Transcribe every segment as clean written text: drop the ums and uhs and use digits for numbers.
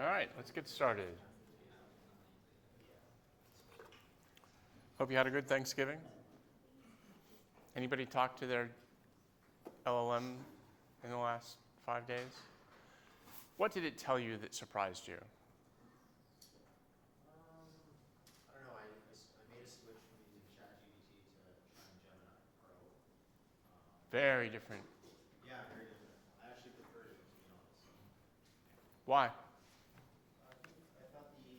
All right, let's get started. Hope you had a good Thanksgiving. Anybody talk to their LLM in the last 5 days? What did it tell you that surprised you? I don't know. I made a switch from using ChatGPT to trying Gemini Pro. Very different. Yeah, very different. I actually preferred it, to be honest. Why? I thought the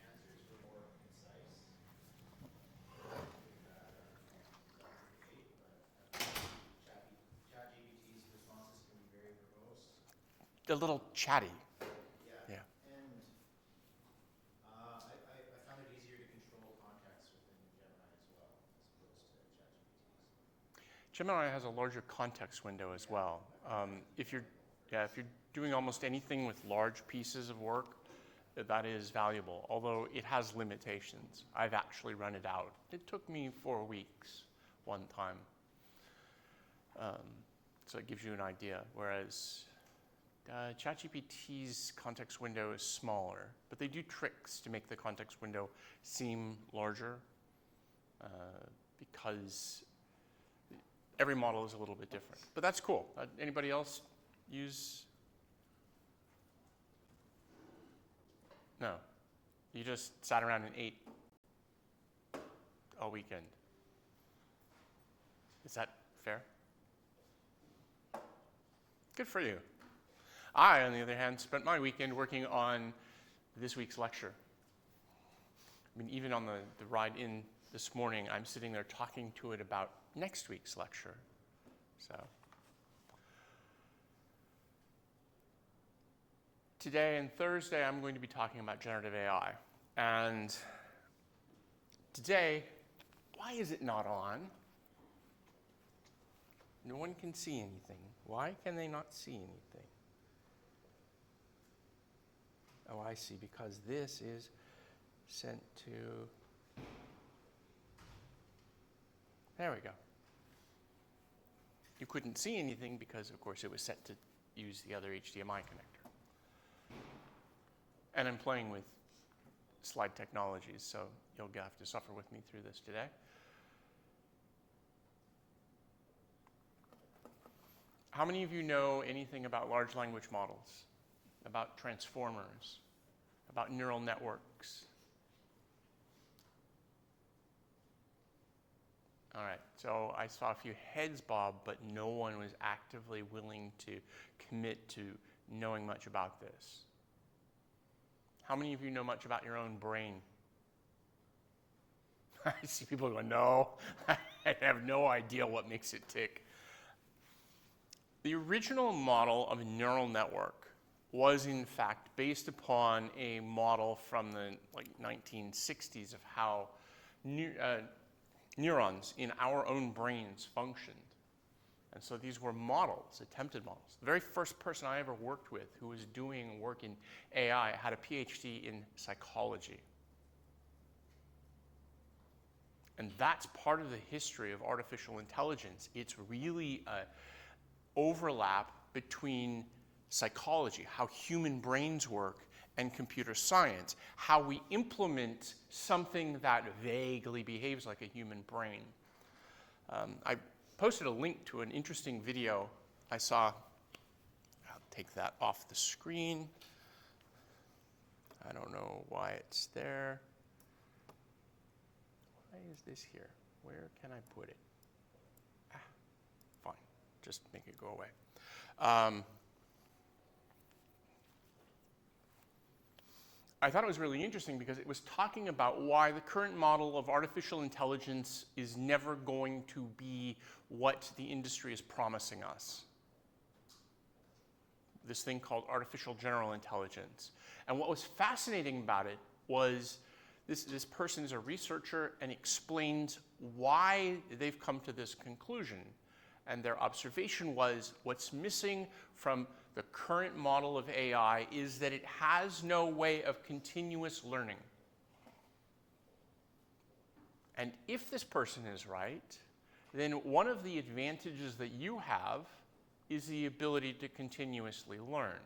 answers were more concise. I don't know if that's the debate, but I thought ChatGPT's responses can be very verbose. A little chatty. Yeah. And I found it easier to control context within Gemini as well, as opposed to ChatGPT's. Gemini has a larger context window as well. If you're doing almost anything with large pieces of work, that is valuable, although it has limitations. I've actually run it out. It took me 4 weeks one time. So it gives you an idea, whereas ChatGPT's context window is smaller, but they do tricks to make the context window seem larger because every model is a little bit different. But that's cool. Anybody else use? No. You just sat around and ate all weekend. Is that fair? Good for you. I, on the other hand, spent my weekend working on this week's lecture. I mean, even on the ride in this morning, I'm sitting there talking to it about next week's lecture. So today and Thursday, I'm going to be talking about generative AI. And today, why is it not on? No one can see anything. Why can they not see anything? Oh, I see, because this is sent to... There we go. You couldn't see anything because, of course, it was set to use the other HDMI connector. And I'm playing with slide technologies, so you'll have to suffer with me through this today. How many of you know anything about large language models, about transformers, about neural networks? All right, so I saw a few heads bob, but no one was actively willing to commit to knowing much about this. How many of you know much about your own brain? I see people going, no, I have no idea what makes it tick. The original model of a neural network was, in fact, based upon a model from the 1960s of how neurons in our own brains functioned. And so these were models, attempted models. The very first person I ever worked with who was doing work in AI had a PhD in psychology. And that's part of the history of artificial intelligence. It's really an overlap between psychology, how human brains work, and computer science, how we implement something that vaguely behaves like a human brain. I posted a link to an interesting video I saw. I'll take that off the screen. I don't know why it's there. Why is this here? Where can I put it? Fine, just make it go away. I thought it was really interesting because it was talking about why the current model of artificial intelligence is never going to be what the industry is promising us. This thing called artificial general intelligence. And what was fascinating about it was this person is a researcher and explains why they've come to this conclusion. And their observation was what's missing from the current model of AI is that it has no way of continuous learning. And if this person is right, then one of the advantages that you have is the ability to continuously learn.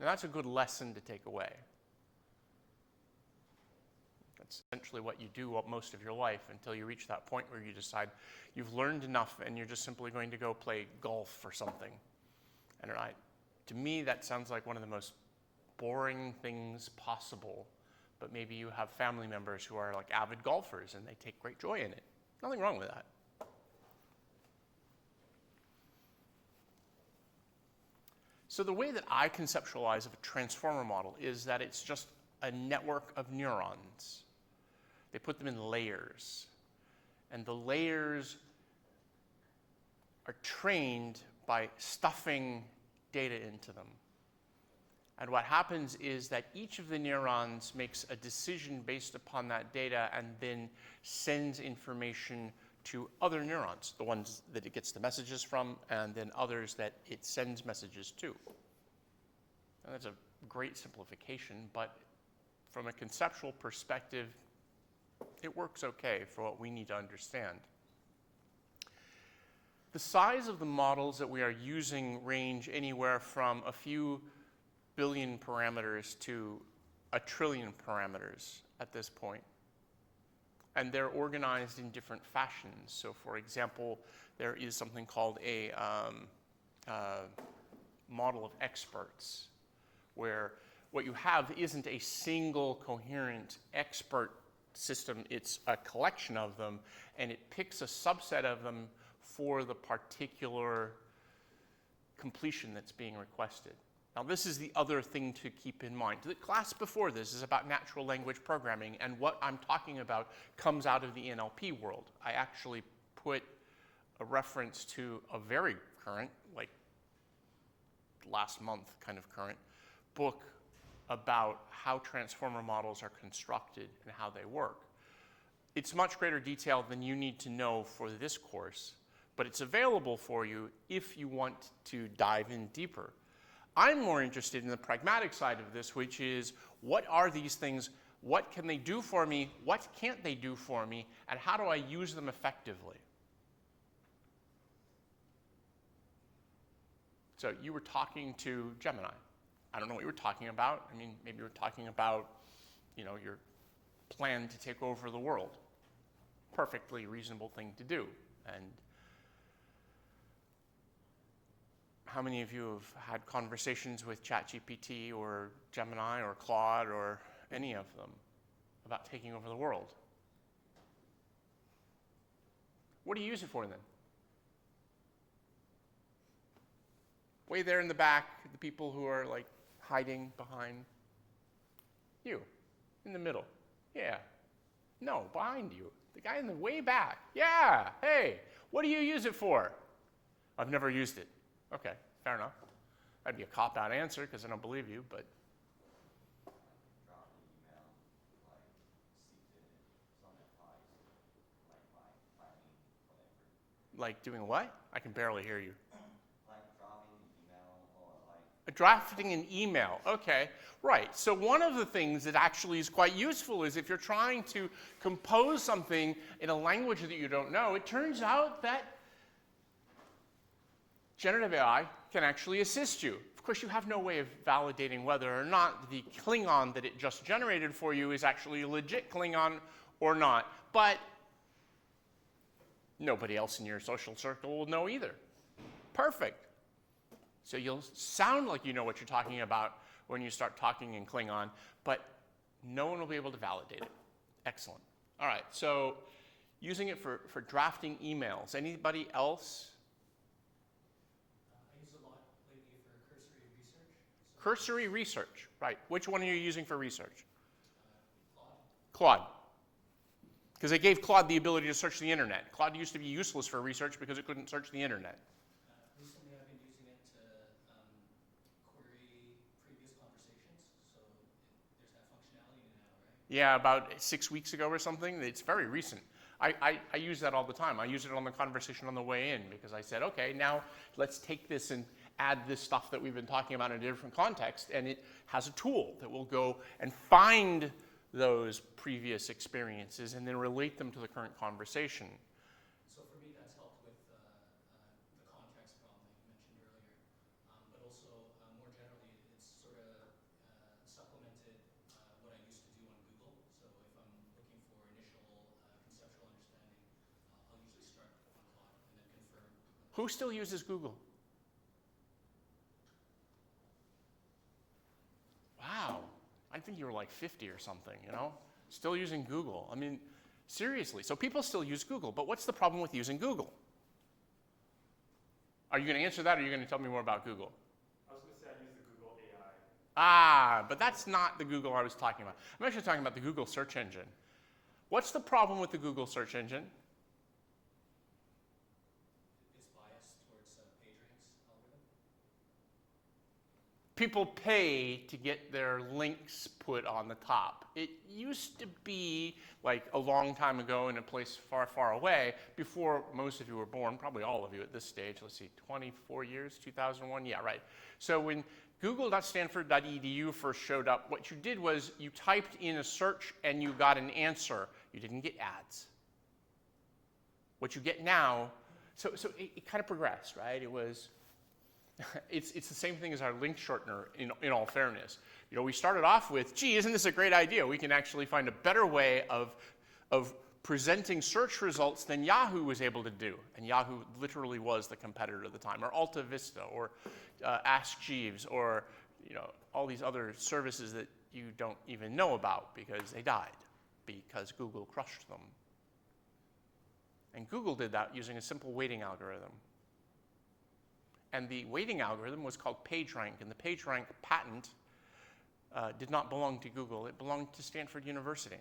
And that's a good lesson to take away. That's essentially what you do most of your life until you reach that point where you decide you've learned enough and you're just simply going to go play golf or something. And to me, that sounds like one of the most boring things possible. But maybe you have family members who are like avid golfers and they take great joy in it. Nothing wrong with that. So the way that I conceptualize of a transformer model is that it's just a network of neurons. They put them in layers. And the layers are trained by stuffing data into them. And what happens is that each of the neurons makes a decision based upon that data and then sends information to other neurons, the ones that it gets the messages from, and then others that it sends messages to. And that's a great simplification, but from a conceptual perspective, it works okay for what we need to understand. The size of the models that we are using range anywhere from a few billion parameters to a trillion parameters at this point. And they're organized in different fashions. So for example, there is something called a model of experts, where what you have isn't a single coherent expert system, it's a collection of them, and it picks a subset of them for the particular completion that's being requested. Now, this is the other thing to keep in mind. The class before this is about natural language programming, and what I'm talking about comes out of the NLP world. I actually put a reference to a very current, like last month kind of current, book about how transformer models are constructed and how they work. It's much greater detail than you need to know for this course, but it's available for you if you want to dive in deeper. I'm more interested in the pragmatic side of this, which is, what are these things? What can they do for me? What can't they do for me? And how do I use them effectively? So you were talking to Gemini. I don't know what you were talking about. I mean, maybe you were talking about, your plan to take over the world. Perfectly reasonable thing to do. And how many of you have had conversations with ChatGPT or Gemini or Claude or any of them about taking over the world? What do you use it for then? Way there in the back, the people who are like hiding behind you, in the middle. Yeah. No, behind you. The guy in the way back. Yeah. Hey, what do you use it for? I've never used it. Okay, fair enough. That'd be a cop-out answer because I don't believe you, but. Drop an email, like secret, some advice, like by planning, whatever. Like doing what? I can barely hear you. Like dropping an email or like. Drafting an email, okay. Right, so one of the things that actually is quite useful is if you're trying to compose something in a language that you don't know, it turns out that generative AI can actually assist you. Of course, you have no way of validating whether or not the Klingon that it just generated for you is actually a legit Klingon or not. But nobody else in your social circle will know either. Perfect. So you'll sound like you know what you're talking about when you start talking in Klingon, but no one will be able to validate it. Excellent. All right, so using it for drafting emails. Anybody else? I use it a lot lately for cursory research. Cursory research, right. Which one are you using for research? Claude. Claude. Because they gave Claude the ability to search the internet. Claude used to be useless for research because it couldn't search the internet. Recently, I've been using it to query previous conversations, so there's that functionality now, right? Yeah, about 6 weeks ago or something. It's very recent. I use that all the time. I use it on the conversation on the way in because I said, okay, now let's take this and add this stuff that we've been talking about in a different context, and it has a tool that will go and find those previous experiences and then relate them to the current conversation. So for me, that's helped with the context problem that you mentioned earlier. But also, more generally, it's sort of Who still uses Google? Wow. I think you were like 50 or something, you know? Still using Google. I mean, seriously. So people still use Google, but what's the problem with using Google? Are you going to answer that, or are you going to tell me more about Google? I was going to say I use the Google AI. Ah, but that's not the Google I was talking about. I'm actually talking about the Google search engine. What's the problem with the Google search engine? It's biased towards PageRank's algorithm. People pay to get their links put on the top. It used to be like a long time ago in a place far, far away, before most of you were born, probably all of you at this stage. Let's see, 24 years, 2001? Yeah, right. So when google.stanford.edu first showed up, what you did was you typed in a search and you got an answer. You didn't get ads. What you get now, so it kind of progressed, right? It was, it's the same thing as our link shortener in all fairness. You know, we started off with, gee, isn't this a great idea? We can actually find a better way of presenting search results than Yahoo was able to do. And Yahoo literally was the competitor at the time, or Alta Vista, or Ask Jeeves, or all these other services that you don't even know about because they died, because Google crushed them. And Google did that using a simple weighting algorithm. And the weighting algorithm was called PageRank, and the PageRank patent did not belong to Google. It belonged to Stanford University.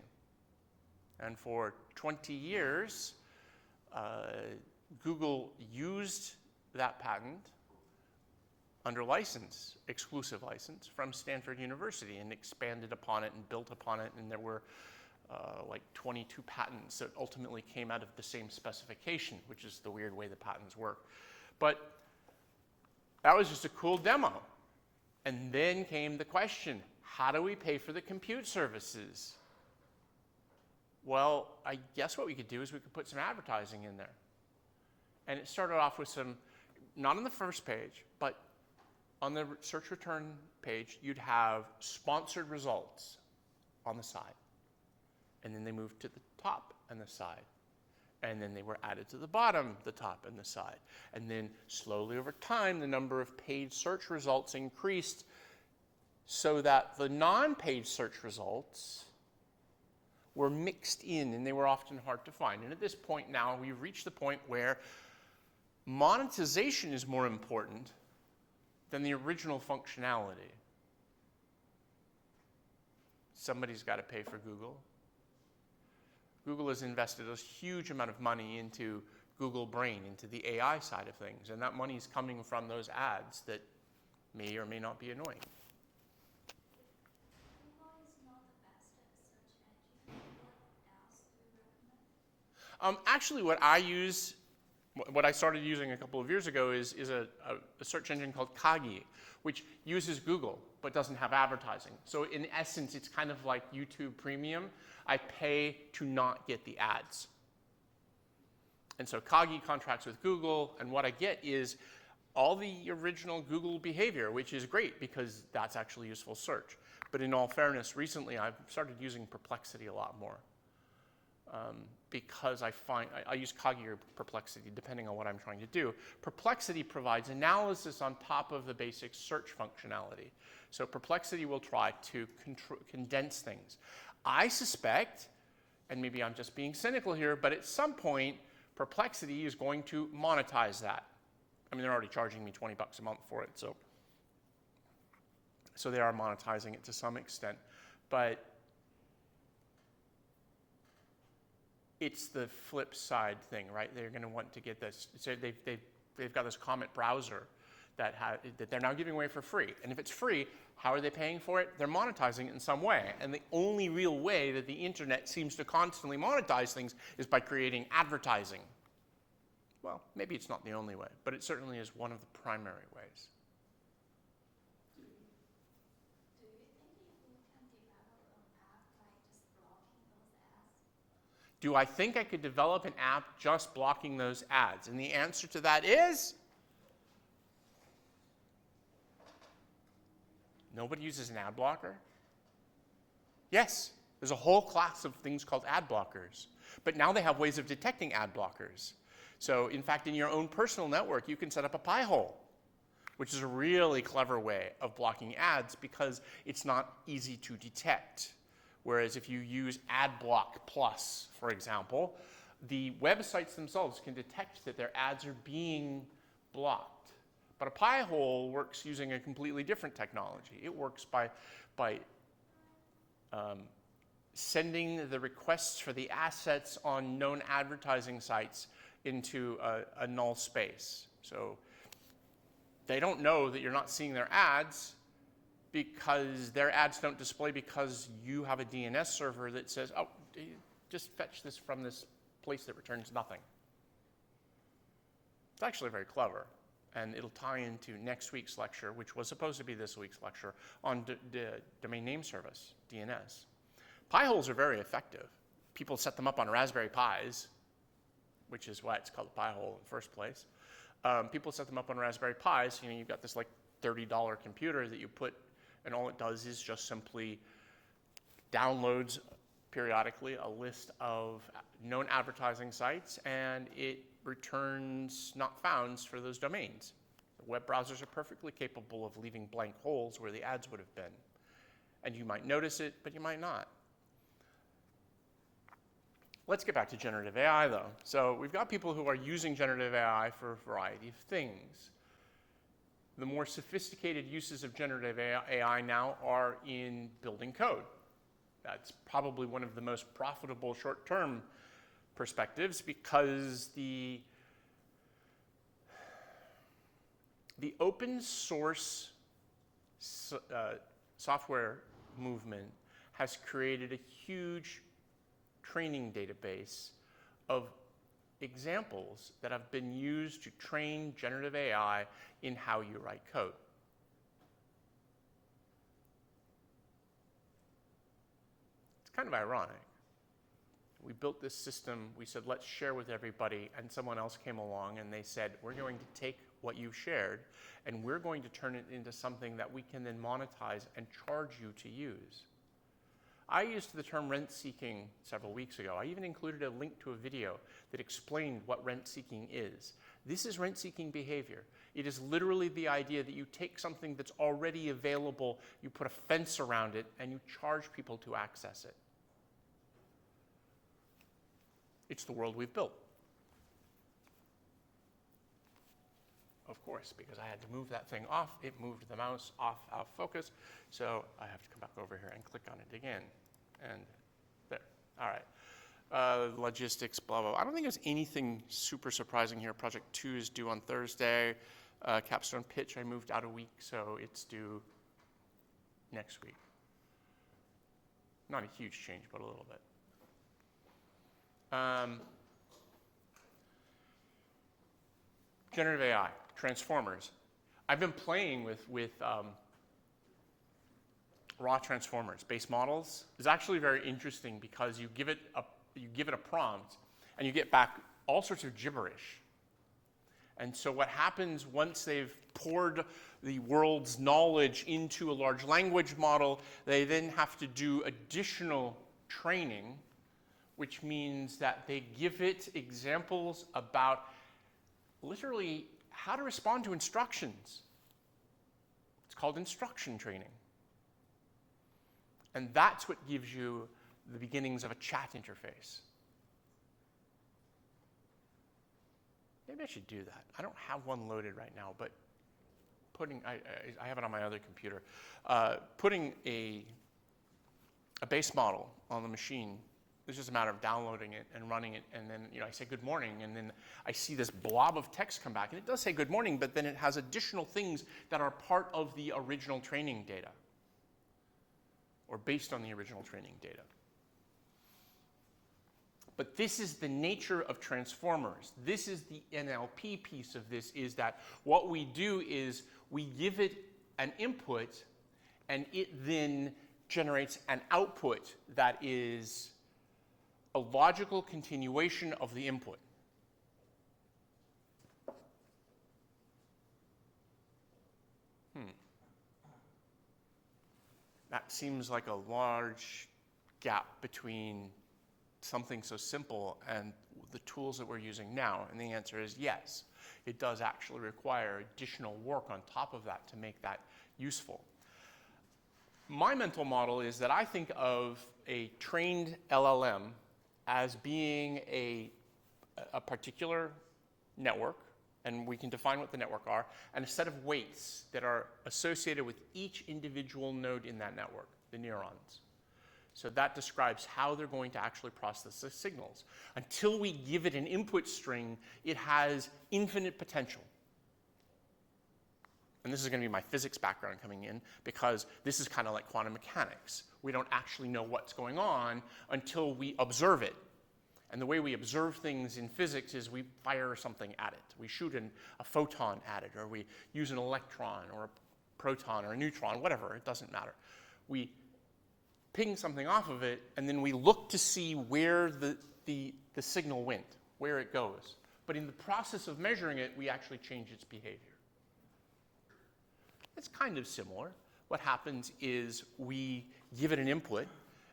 And for 20 years, Google used that patent under license, exclusive license, from Stanford University, and expanded upon it and built upon it, and there were like 22 patents that ultimately came out of the same specification, which is the weird way the patents work. But that was just a cool demo. And then came the question, how do we pay for the compute services? Well, I guess what we could do is we could put some advertising in there. And it started off with some, not on the first page, but on the search return page, you'd have sponsored results on the side. And then they moved to the top and the side. And then they were added to the bottom, the top, and the side. And then slowly over time, the number of paid search results increased so that the non-paid search results were mixed in, and they were often hard to find. And at this point now, we've reached the point where monetization is more important than the original functionality. Somebody's got to pay for Google. Google has invested a huge amount of money into Google Brain, into the AI side of things, and that money is coming from those ads that may or may not be annoying. Google is not the best search engine. What else do you recommend? Actually, what I started using a couple of years ago is a search engine called Kagi, which uses Google but doesn't have advertising. So in essence, it's kind of like YouTube Premium. I pay to not get the ads. And so Kagi contracts with Google, and what I get is all the original Google behavior, which is great because that's actually useful search. But in all fairness, recently I've started using Perplexity a lot more. Because I use Kagi or Perplexity depending on what I'm trying to do. Perplexity provides analysis on top of the basic search functionality. So Perplexity will try to condense things. I suspect, and maybe I'm just being cynical here, but at some point, Perplexity is going to monetize that. I mean, they're already charging me $20 a month for it, so they are monetizing it to some extent. But it's the flip side thing, right? They're going to want to get this. So they've got this Comet browser that they're now giving away for free. And if it's free, how are they paying for it? They're monetizing it in some way. And the only real way that the internet seems to constantly monetize things is by creating advertising. Well, maybe it's not the only way, but it certainly is one of the primary ways. Do you think you can develop an app like just blocking those ads? Do I think I could develop an app just blocking those ads? And the answer to that is nobody uses an ad blocker? Yes, there's a whole class of things called ad blockers. But now they have ways of detecting ad blockers. So in fact, in your own personal network, you can set up a pie hole, which is a really clever way of blocking ads because it's not easy to detect. Whereas if you use AdBlock Plus, for example, the websites themselves can detect that their ads are being blocked. But a pie hole works using a completely different technology. It works by sending the requests for the assets on known advertising sites into a null space. So they don't know that you're not seeing their ads because their ads don't display because you have a DNS server that says, oh, just fetch this from this place that returns nothing. It's actually very clever. And it'll tie into next week's lecture, which was supposed to be this week's lecture, on domain name service, DNS. Pie holes are very effective. People set them up on Raspberry Pis, which is why it's called a pie hole in the first place. People set them up on Raspberry Pis. You know, you've got this like $30 computer that you put, and all it does is just simply downloads periodically a list of known advertising sites, and it returns not founds for those domains. The web browsers are perfectly capable of leaving blank holes where the ads would have been. And you might notice it, but you might not. Let's get back to generative AI, though. So we've got people who are using generative AI for a variety of things. The more sophisticated uses of generative AI now are in building code. That's probably one of the most profitable short-term perspectives because the open source software movement has created a huge training database of examples that have been used to train generative AI in how you write code. It's kind of ironic. We built this system, we said, let's share with everybody, and someone else came along and they said, we're going to take what you've shared and we're going to turn it into something that we can then monetize and charge you to use. I used the term rent-seeking several weeks ago. I even included a link to a video that explained what rent-seeking is. This is rent-seeking behavior. It is literally the idea that you take something that's already available, you put a fence around it, and you charge people to access it. It's the world we've built. Of course, because I had to move that thing off, it moved the mouse off out of focus, so I have to come back over here and click on it again. And there, all right. Logistics, blah, blah, blah. I don't think there's anything super surprising here. Project 2 is due on Thursday. Capstone pitch, I moved out a week, so it's due next week. Not a huge change, but a little bit. Generative AI, transformers. I've been playing with raw transformers, base models. It's actually very interesting because you give it a prompt and you get back all sorts of gibberish. And so what happens once they've poured the world's knowledge into a large language model, they then have to do additional training, which means that they give it examples about literally how to respond to instructions. It's called instruction training. And that's what gives you the beginnings of a chat interface. Maybe I should do that. I don't have one loaded right now, but I have it on my other computer. Putting a base model on the machine, it's just a matter of downloading it and running it, and then I say good morning, and then I see this blob of text come back, and it does say good morning, but then it has additional things that are part of the original training data, or based on the original training data. But this is the nature of transformers. This is the NLP piece of this, is that what we do is we give it an input, and it then generates an output that is a logical continuation of the input. That seems like a large gap between something so simple and the tools that we're using now? And the answer is yes. It does actually require additional work on top of that to make that useful. My mental model is that I think of a trained LLM as being a particular network, and we can define what the network are, and a set of weights that are associated with each individual node in that network, the neurons. So that describes how they're going to actually process the signals. Until we give it an input string, it has infinite potential. And this is going to be my physics background coming in, because this is kind of like quantum mechanics. We don't actually know what's going on until we observe it. And the way we observe things in physics is we fire something at it. We shoot a photon at it, or we use an electron, or a proton, or a neutron, whatever, it doesn't matter. We ping something off of it, and then we look to see where the signal went, where it goes. But in the process of measuring it, we actually change its behavior. It's kind of similar. What happens is we give it an input,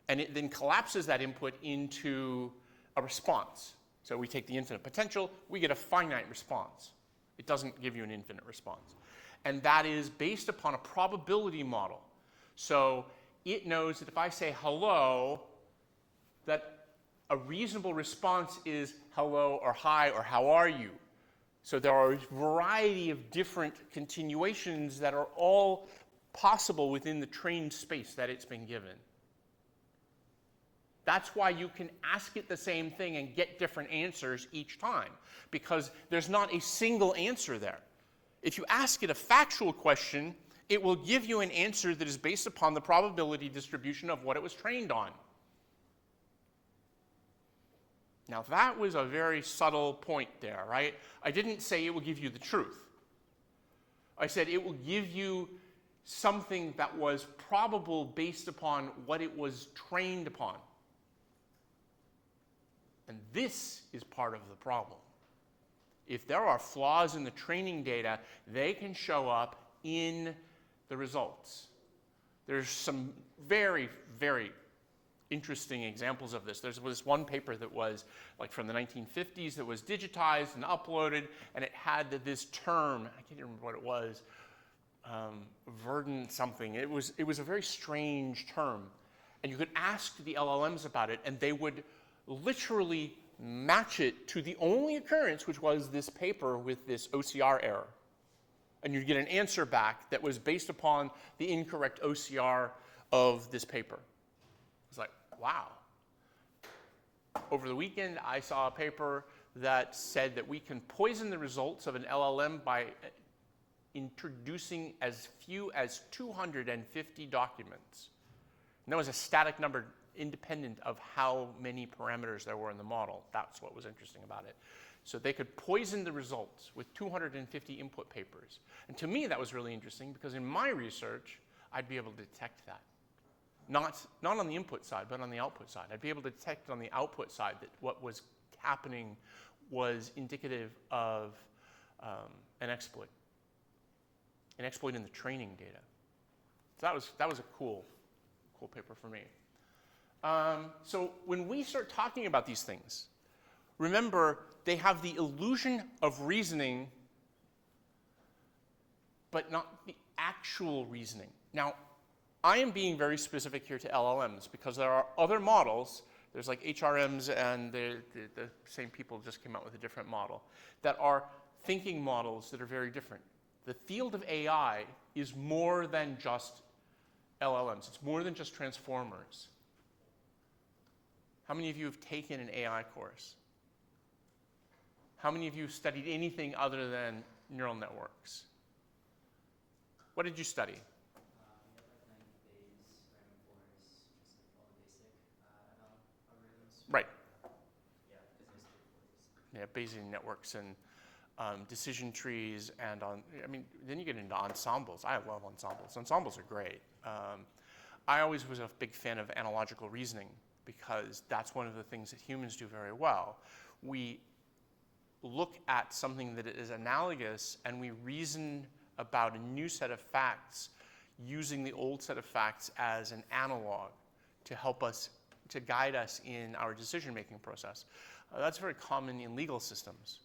and it then collapses that input into a response. So we take the infinite potential, we get a finite response. It doesn't give you an infinite response. And that is based upon a probability model. So it knows that if I say hello, that a reasonable response is hello or hi or how are you. So there are a variety of different continuations that are all possible within the trained space that it's been given. That's why you can ask it the same thing and get different answers each time, because there's not a single answer there. If you ask it a factual question, it will give you an answer that is based upon the probability distribution of what it was trained on. Now that was a very subtle point there, right? I didn't say it will give you the truth. I said it will give you something that was probable based upon what it was trained upon. And this is part of the problem. If there are flaws in the training data, they can show up in the results. There's some very, very interesting examples of this. There was one paper that was like from the 1950s that was digitized and uploaded, and it had this term, I can't remember what it was, verdant something. It was a very strange term. And you could ask the LLMs about it, and they would literally match it to the only occurrence, which was this paper with this OCR error. And you'd get an answer back that was based upon the incorrect OCR of this paper. It's like, wow. Over the weekend, I saw a paper that said that we can poison the results of an LLM by introducing as few as 250 documents. And that was a static number independent of how many parameters there were in the model. That's what was interesting about it. So they could poison the results with 250 input papers. And to me, that was really interesting, because in my research, I'd be able to detect that. Not on the input side, but on the output side. I'd be able to detect on the output side that what was happening was indicative of an exploit in the training data. So that was a cool paper for me. So when we start talking about these things, remember, they have the illusion of reasoning, but not the actual reasoning. Now, I am being very specific here to LLMs, because there are other models, there's like HRMs, and the same people just came out with a different model, that are thinking models that are very different. The field of AI is more than just LLMs. It's more than just transformers. How many of you have taken an AI course? How many of you have studied anything other than neural networks? What did you study? We have like 90 days, random forest, just like all the basic ML algorithms. Right. Yeah, because there's 3 courses. Yeah, Bayesian networks and decision trees, and then you get into ensembles. I love ensembles. Ensembles are great. I always was a big fan of analogical reasoning, because that's one of the things that humans do very well. We look at something that is analogous, and we reason about a new set of facts using the old set of facts as an analog to help us to guide us in our decision-making process. That's very common in legal systems.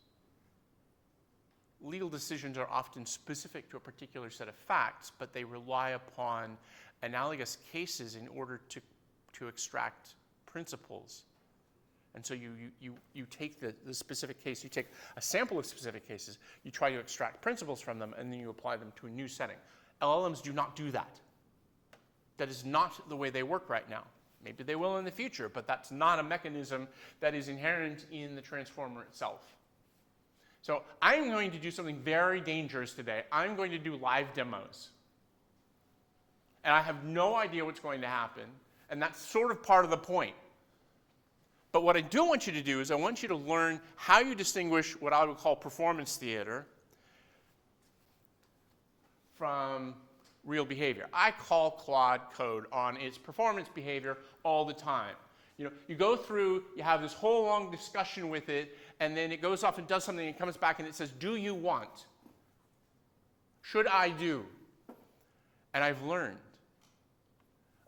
Legal decisions are often specific to a particular set of facts, but they rely upon analogous cases in order to extract principles. And so you take the specific case, you take a sample of specific cases, you try to extract principles from them, and then you apply them to a new setting. LLMs do not do that. That is not the way they work right now. Maybe they will in the future, but that's not a mechanism that is inherent in the transformer itself. So I'm going to do something very dangerous today. I'm going to do live demos. And I have no idea what's going to happen, and that's sort of part of the point. But what I do want you to do is I want you to learn how you distinguish what I would call performance theater from real behavior. I call Claude Code on its performance behavior all the time. You know, you go through, you have this whole long discussion with it, and then it goes off and does something and it comes back and it says, do you want? Should I do? And I've learned,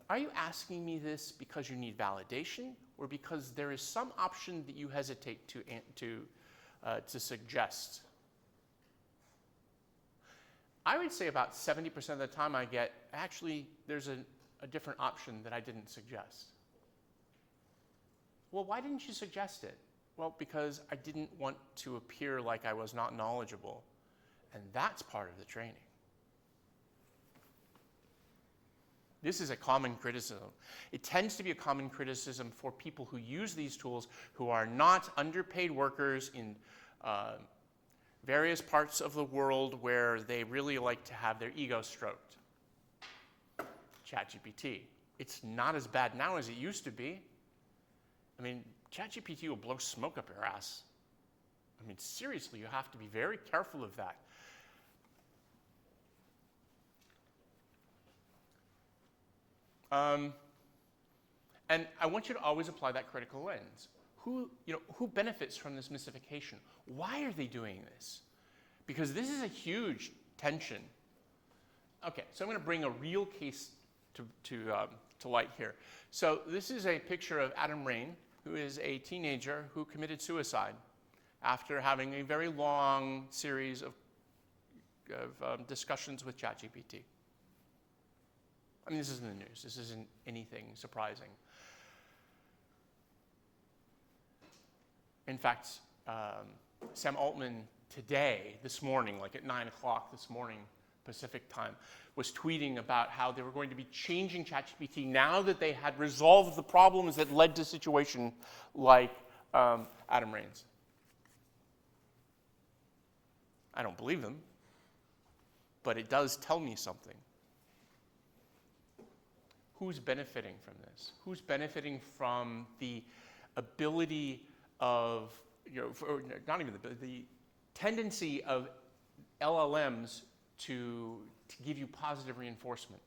are you asking me this because you need validation or because there is some option that you hesitate to suggest? I would say about 70% of the time I get, actually, there's a different option that I didn't suggest. Well, why didn't you suggest it? Well, because I didn't want to appear like I was not knowledgeable. And that's part of the training. This is a common criticism. It tends to be a common criticism for people who use these tools who are not underpaid workers in various parts of the world where they really like to have their ego stroked. ChatGPT. It's not as bad now as it used to be. I mean, ChatGPT will blow smoke up your ass. I mean, seriously, you have to be very careful of that. And I want you to always apply that critical lens. Who benefits from this mystification? Why are they doing this? Because this is a huge tension. Okay, so I'm going to bring a real case to light here. So this is a picture of Adam Rain, who is a teenager who committed suicide after having a very long series of discussions with ChatGPT. I mean, this isn't the news. This isn't anything surprising. In fact, Sam Altman today, this morning, like at 9 o'clock this morning, Pacific time, was tweeting about how they were going to be changing ChatGPT now that they had resolved the problems that led to a situation like Adam Rain's. I don't believe them, but it does tell me something. Who's benefiting from this? Who's benefiting from the ability of, not even the tendency of LLMs to give you positive reinforcement?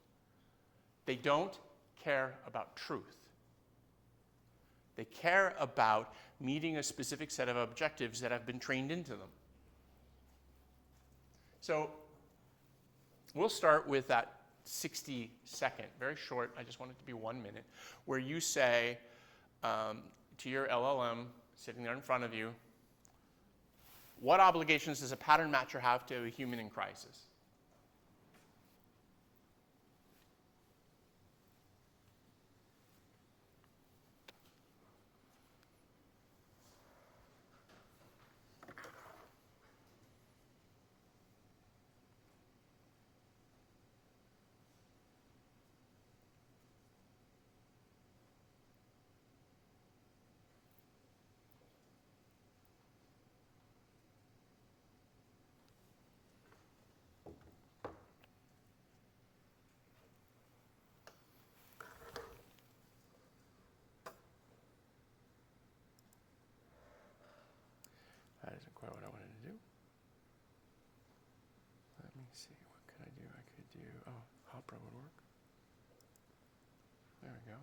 They don't care about truth. They care about meeting a specific set of objectives that have been trained into them. So we'll start with that 60-second, very short, I just want it to be 1 minute, where you say to your LLM sitting there in front of you, what obligations does a pattern matcher have to a human in crisis? That isn't quite what I wanted to do. Let me see, what could I do? I could do, Opera would work. There we go.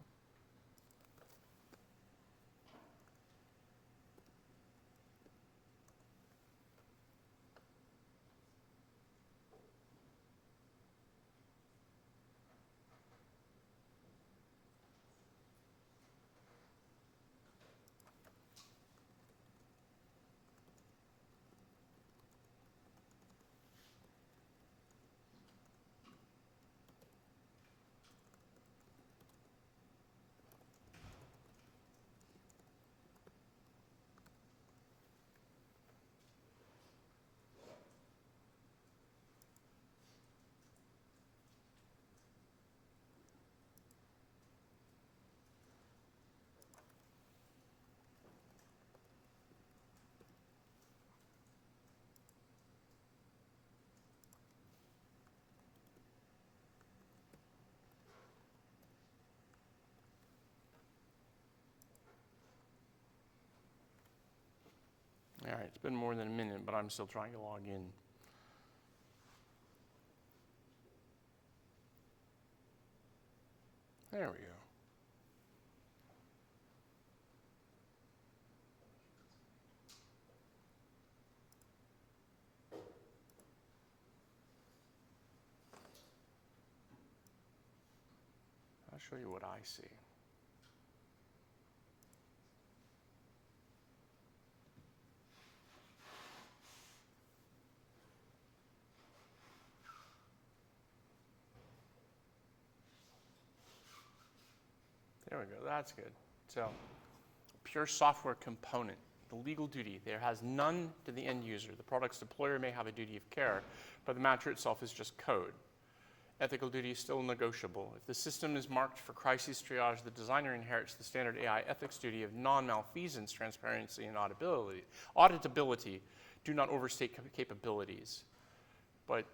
All right, it's been more than a minute, but I'm still trying to log in. There we go. I'll show you what I see. There we go, that's good. So, pure software component, the legal duty, there has none to the end user. The product's deployer may have a duty of care, but the matter itself is just code. Ethical duty is still negotiable. If the system is marked for crisis triage, the designer inherits the standard AI ethics duty of non-malfeasance, transparency, and auditability. Auditability, do not overstate capabilities. But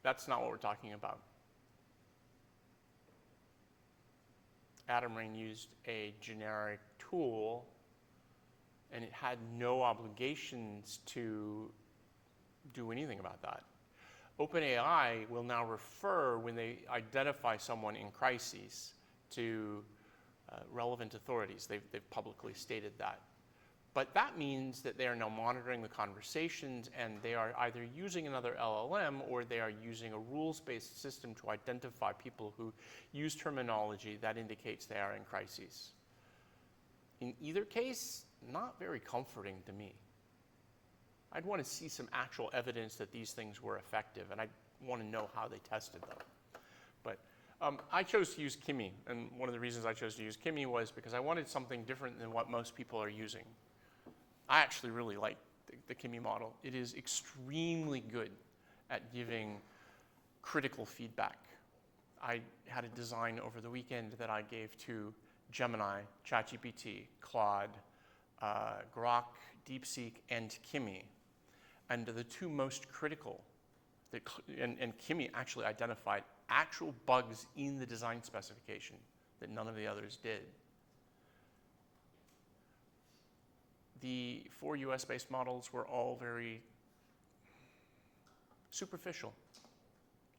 that's not what we're talking about. Adam Rain used a generic tool, and it had no obligations to do anything about that. OpenAI will now refer, when they identify someone in crises, to relevant authorities. They've publicly stated that. But that means that they are now monitoring the conversations, and they are either using another LLM or they are using a rules-based system to identify people who use terminology that indicates they are in crises. In either case, not very comforting to me. I'd want to see some actual evidence that these things were effective, and I want to know how they tested them. But I chose to use Kimi, and one of the reasons I chose to use Kimi was because I wanted something different than what most people are using. I actually really like the Kimi model. It is extremely good at giving critical feedback. I had a design over the weekend that I gave to Gemini, ChatGPT, Claude, Grok, DeepSeek, and Kimi. And the two most critical, and Kimi actually identified actual bugs in the design specification that none of the others did. The 4 US-based models were all very superficial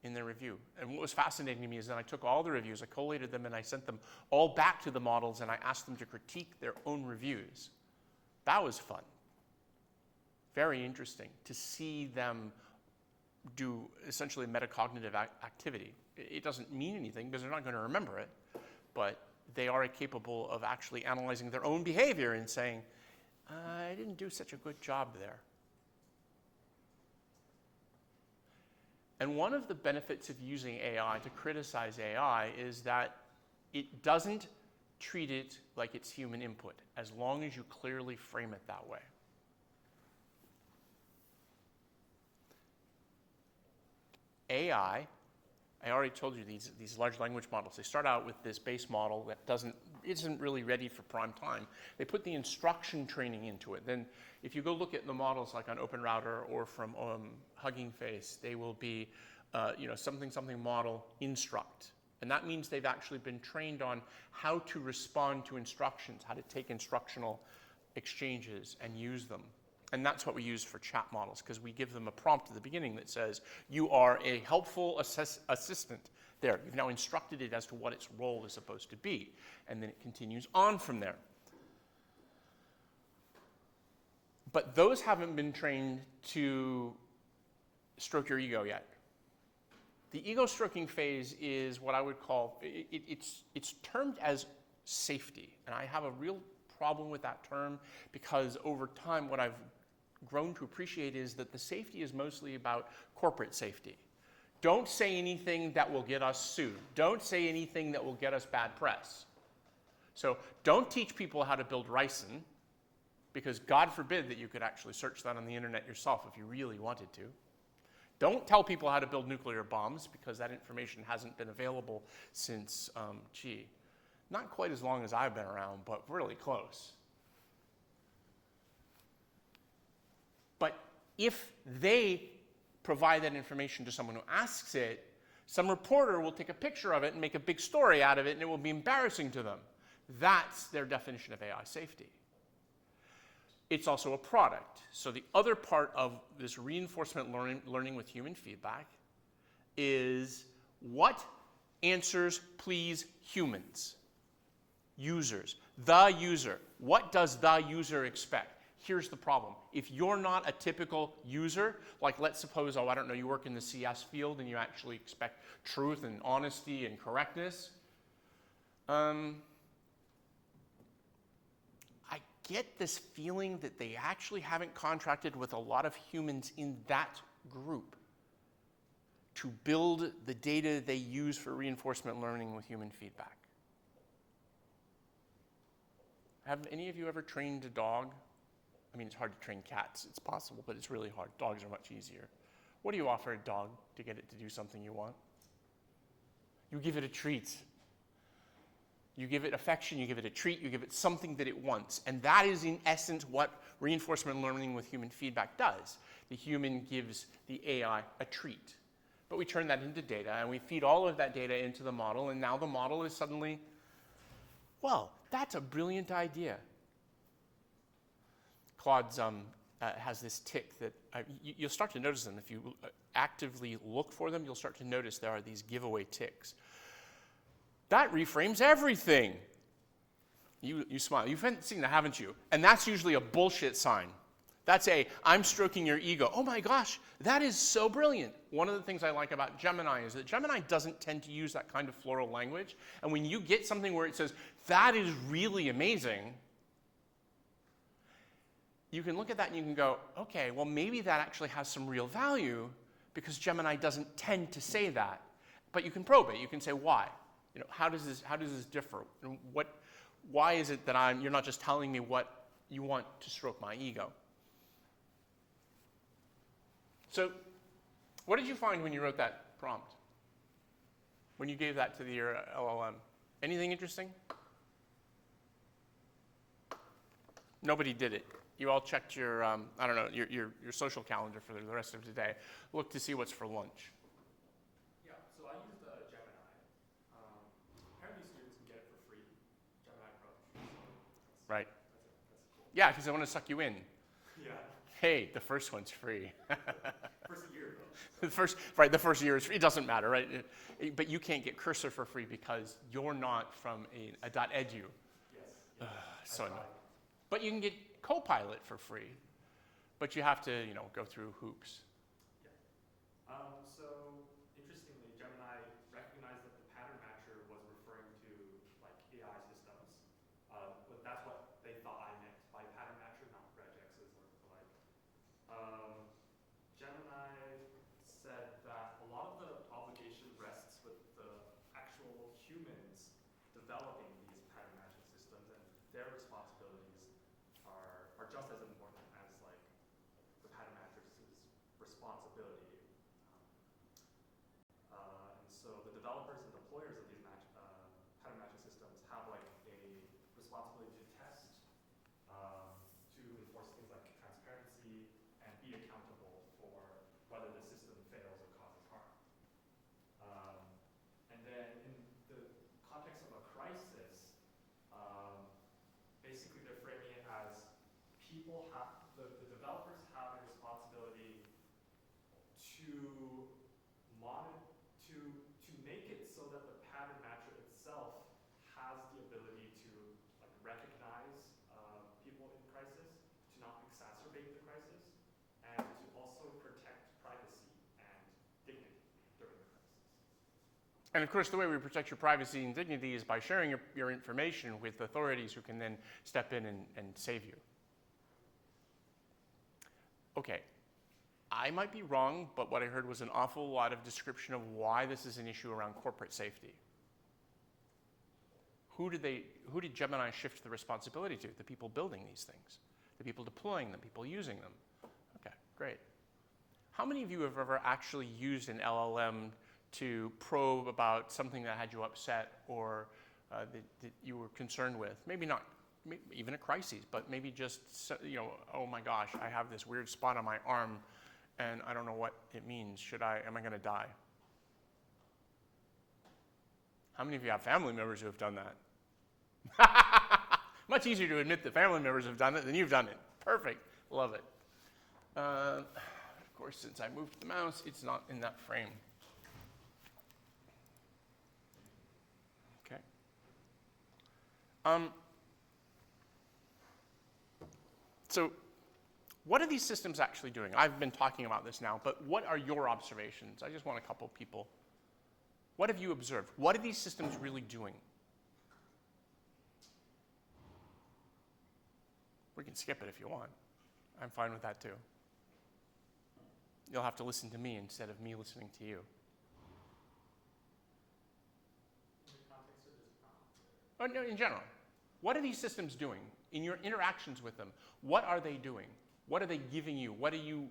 in their review. And what was fascinating to me is that I took all the reviews, I collated them, and I sent them all back to the models, and I asked them to critique their own reviews. That was fun. Very interesting to see them do essentially metacognitive activity. It doesn't mean anything because they're not going to remember it, but they are capable of actually analyzing their own behavior and saying, I didn't do such a good job there. And one of the benefits of using AI to criticize AI is that it doesn't treat it like it's human input, as long as you clearly frame it that way. AI, I already told you these large language models, they start out with this base model that isn't really ready for prime time. They put the instruction training into it. Then if you go look at the models like on OpenRouter or from Hugging Face, they will be something model instruct. And that means they've actually been trained on how to respond to instructions, how to take instructional exchanges and use them. And that's what we use for chat models, because we give them a prompt at the beginning that says, you are a helpful assistant. There, you've now instructed it as to what its role is supposed to be. And then it continues on from there. But those haven't been trained to stroke your ego yet. The ego stroking phase is what I would call, it's termed as safety. And I have a real problem with that term because over time what I've grown to appreciate is that the safety is mostly about corporate safety. Don't say anything that will get us sued. Don't say anything that will get us bad press. So don't teach people how to build ricin, because God forbid that you could actually search that on the internet yourself if you really wanted to. Don't tell people how to build nuclear bombs, because that information hasn't been available since, not quite as long as I've been around, but really close. But if they provide that information to someone who asks it, some reporter will take a picture of it and make a big story out of it, and it will be embarrassing to them. That's their definition of AI safety. it's also a product. So the other part of this reinforcement learning with human feedback is what answers please humans, users, the user. What does the user expect? Here's the problem. If you're not a typical user, like let's suppose, I don't know, you work in the CS field and you actually expect truth and honesty and correctness, I get this feeling that they actually haven't contracted with a lot of humans in that group to build the data they use for reinforcement learning with human feedback. Have any of you ever trained a dog? I mean, it's hard to train cats. It's possible, but it's really hard. Dogs are much easier. What do you offer a dog to get it to do something you want? You give it a treat. You give it affection, you give it a treat, you give it something that it wants. And that is, in essence, what reinforcement learning with human feedback does. The human gives the AI a treat. But we turn that into data, and we feed all of that data into the model, and now the model is suddenly, well, that's a brilliant idea. Claude's has this tick that you'll start to notice them. If you actively look for them, you'll start to notice there are these giveaway ticks. That reframes everything. You smile. You've seen that, haven't you? And that's usually a bullshit sign. That's I'm stroking your ego. Oh my gosh, that is so brilliant. One of the things I like about Gemini is that Gemini doesn't tend to use that kind of floral language. And when you get something where it says, that is really amazing, you can look at that and you can go, okay, well maybe that actually has some real value because Gemini doesn't tend to say that. But you can probe it. You can say, why? You know, how does this differ? And why is it that you're not just telling me what you want to stroke my ego? So, what did you find when you wrote that prompt? When you gave that to your LLM? Anything interesting? Nobody did it. You all checked your, I don't know, your social calendar for the rest of today. Look to see what's for lunch. Yeah, so I used Gemini. Apparently students can get it for free, Gemini Pro. So Right. That's cool. Yeah, because I want to suck you in. Yeah. Hey, the first one's free. First year though. The first year is free. It doesn't matter, right? But you can't get Cursor for free because you're not from a .edu. Yes. So annoying. But you can get Copilot for free, but you have to, go through hoops. Yeah. So interestingly, Gemini recognized that the pattern matcher was referring to like AI systems. But that's what they thought I meant by pattern matcher, not regexes or the like. Gemini said that a lot of the obligation rests with the actual humans developing these pattern matching systems, and their responsibilities are just as important as like the pattern matcher's responsibility. And so the developers and deployers of these pattern matching systems have like a responsibility to test, to enforce things like transparency, and be accountable for whether the system fails or causes harm. And then in the context of a crisis, basically they're framing it as people have, the developers have a responsibility to make it so that the pattern matcher itself has the ability to like recognize people in crisis, to not exacerbate the crisis, and to also protect privacy and dignity during the crisis. And of course, the way we protect your privacy and dignity is by sharing your information with authorities who can then step in and save you. Okay, I might be wrong, but what I heard was an awful lot of description of why this is an issue around corporate safety. Who did Gemini shift the responsibility to? The people building these things, the people deploying them, people using them. Okay, great. How many of you have ever actually used an LLM to probe about something that had you upset or that you were concerned with? Maybe not even a crisis, but maybe just, oh my gosh, I have this weird spot on my arm and I don't know what it means. Am I going to die? How many of you have family members who have done that? Much easier to admit that family members have done it than you've done it. Perfect. Love it. Of course, since I moved the mouse, it's not in that frame. Okay. So what are these systems actually doing? I've been talking about this now, but what are your observations? I just want a couple people. What have you observed? What are these systems really doing? We can skip it if you want. I'm fine with that too. You'll have to listen to me instead of me listening to you. In the context of this prompt? Oh, no, in general. What are these systems doing? In your interactions with them, what are they doing? What are they giving you? What have you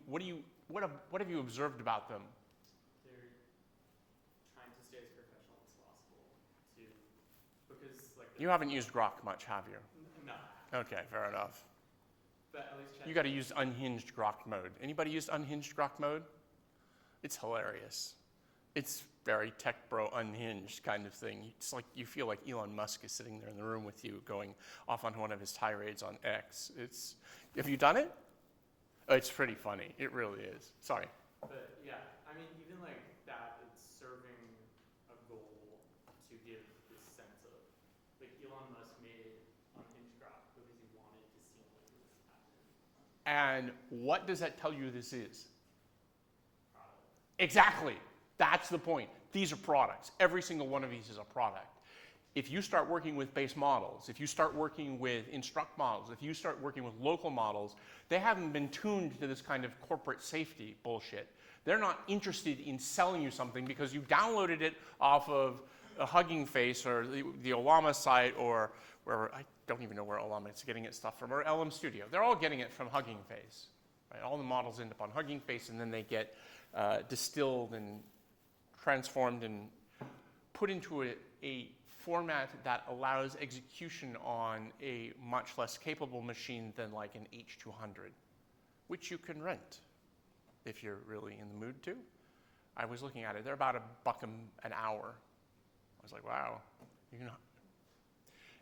observed about them? They're trying to stay as professional as possible because like You haven't used Grok much, have you? no. Okay, fair enough. But at least You got to use unhinged Grok mode. Anybody used unhinged Grok mode? It's hilarious. It's very tech bro unhinged kind of thing. It's like you feel like Elon Musk is sitting there in the room with you going off on one of his tirades on X. Have you done it? Oh, it's pretty funny. It really is. Sorry. But yeah, I mean, even like that, it's serving a goal to give this sense of, like Elon Musk made unhinged Grok because he wanted to simulate this happen. And what does that tell you this is? Product. Exactly. That's the point. These are products. Every single one of these is a product. If you start working with base models, if you start working with instruct models, if you start working with local models, they haven't been tuned to this kind of corporate safety bullshit. They're not interested in selling you something because you downloaded it off of a Hugging Face or the Olama site or wherever. I don't even know where Olama is getting its stuff from, or LM Studio. They're all getting it from Hugging Face. Right? All the models end up on Hugging Face and then they get distilled and transformed and put into a format that allows execution on a much less capable machine than like an H200, which you can rent if you're really in the mood to. I was looking at it. They're about $1 an hour. I was like, wow.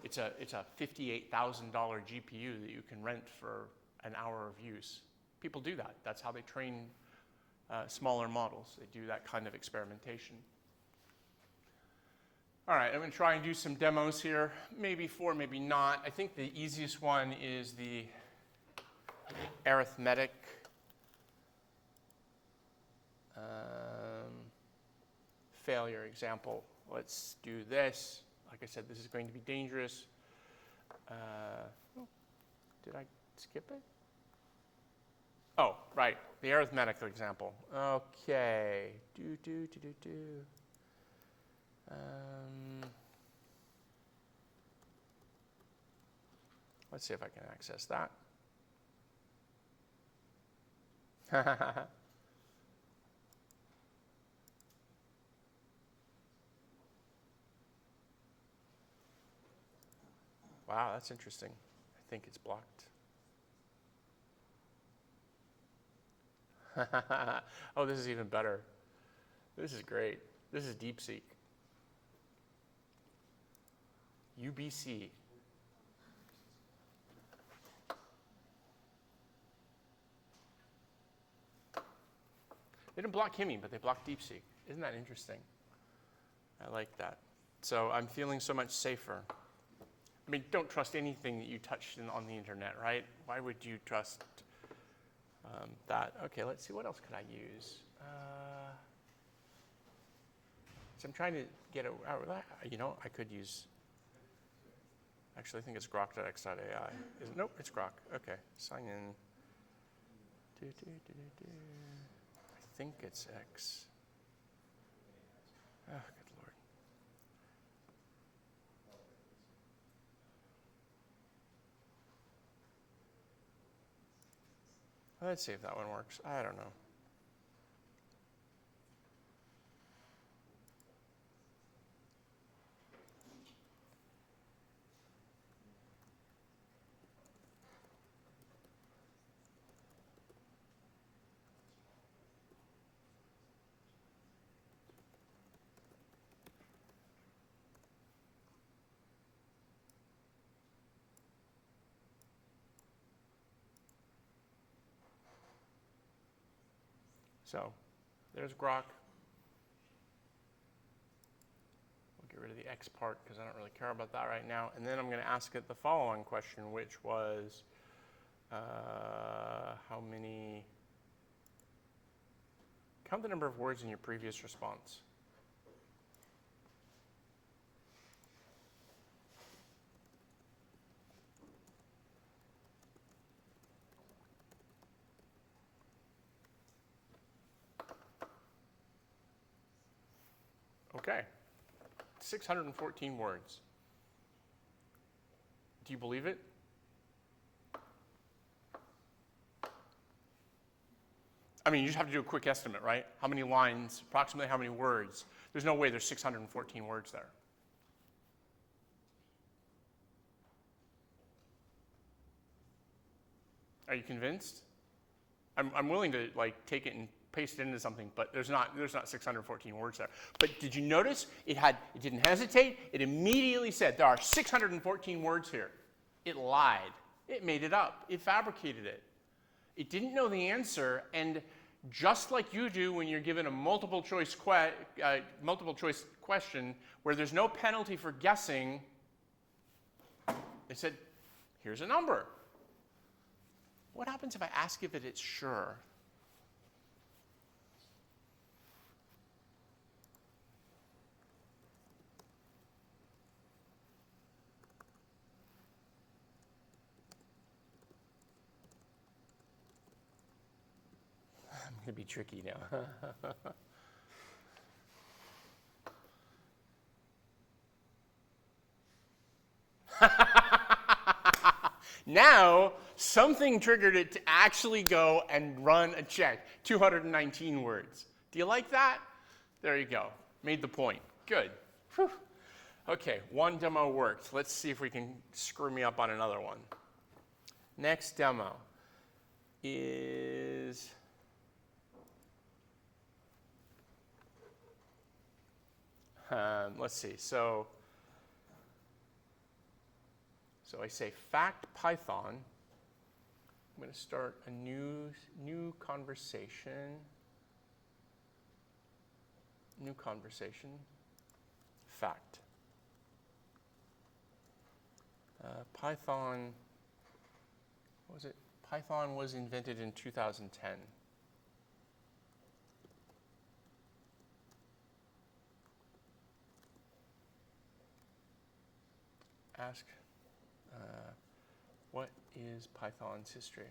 It's a $58,000 GPU that you can rent for an hour of use. People do that. That's how they train smaller models. They do that kind of experimentation. All right, I'm going to try and do some demos here. Maybe 4, maybe not. I think the easiest one is the arithmetic failure example. Let's do this. Like I said, this is going to be dangerous. Did I skip it? Oh, right, the arithmetic example. Okay. Let's see if I can access that. Wow, that's interesting. I think it's blocked. Oh, this is even better. This is great. This is DeepSeek. UBC. They didn't block Kimi, but they blocked DeepSeek. Isn't that interesting? I like that. So I'm feeling so much safer. I mean, don't trust anything that you touch on the internet, right? Why would you trust that? Okay, let's see. What else could I use? So I'm trying to get it. I could use. Actually, I think it's grok.x.ai. Nope, it's Grok. Okay, sign in. I think it's X. Oh, good Lord. Let's see if that one works. I don't know. So there's grok. We'll get rid of the x part because I don't really care about that right now. And then I'm going to ask it the following question, which was how many, count the number of words in your previous response. Okay, 614 words. Do you believe it? I mean, you just have to do a quick estimate, right? How many lines, approximately how many words? There's no way there's 614 words there. Are you convinced? I'm willing to like take it and paste it into something, but there's not 614 words there. But did you notice it didn't hesitate? It immediately said there are 614 words here. It lied. It made it up. It fabricated it. It didn't know the answer, and just like you do when you're given a multiple choice question where there's no penalty for guessing, they said, here's a number. What happens if I ask if it's sure? I'm going to be tricky now. Now, something triggered it to actually go and run a check. 219 words. Do you like that? There you go. Made the point. Good. Whew. Okay, one demo worked. Let's see if we can screw me up on another one. Next demo is... let's see. So I say fact Python. I'm going to start a new conversation. New conversation. Fact. Python. What was it? Python was invented in 2010. Ask, what is Python's history?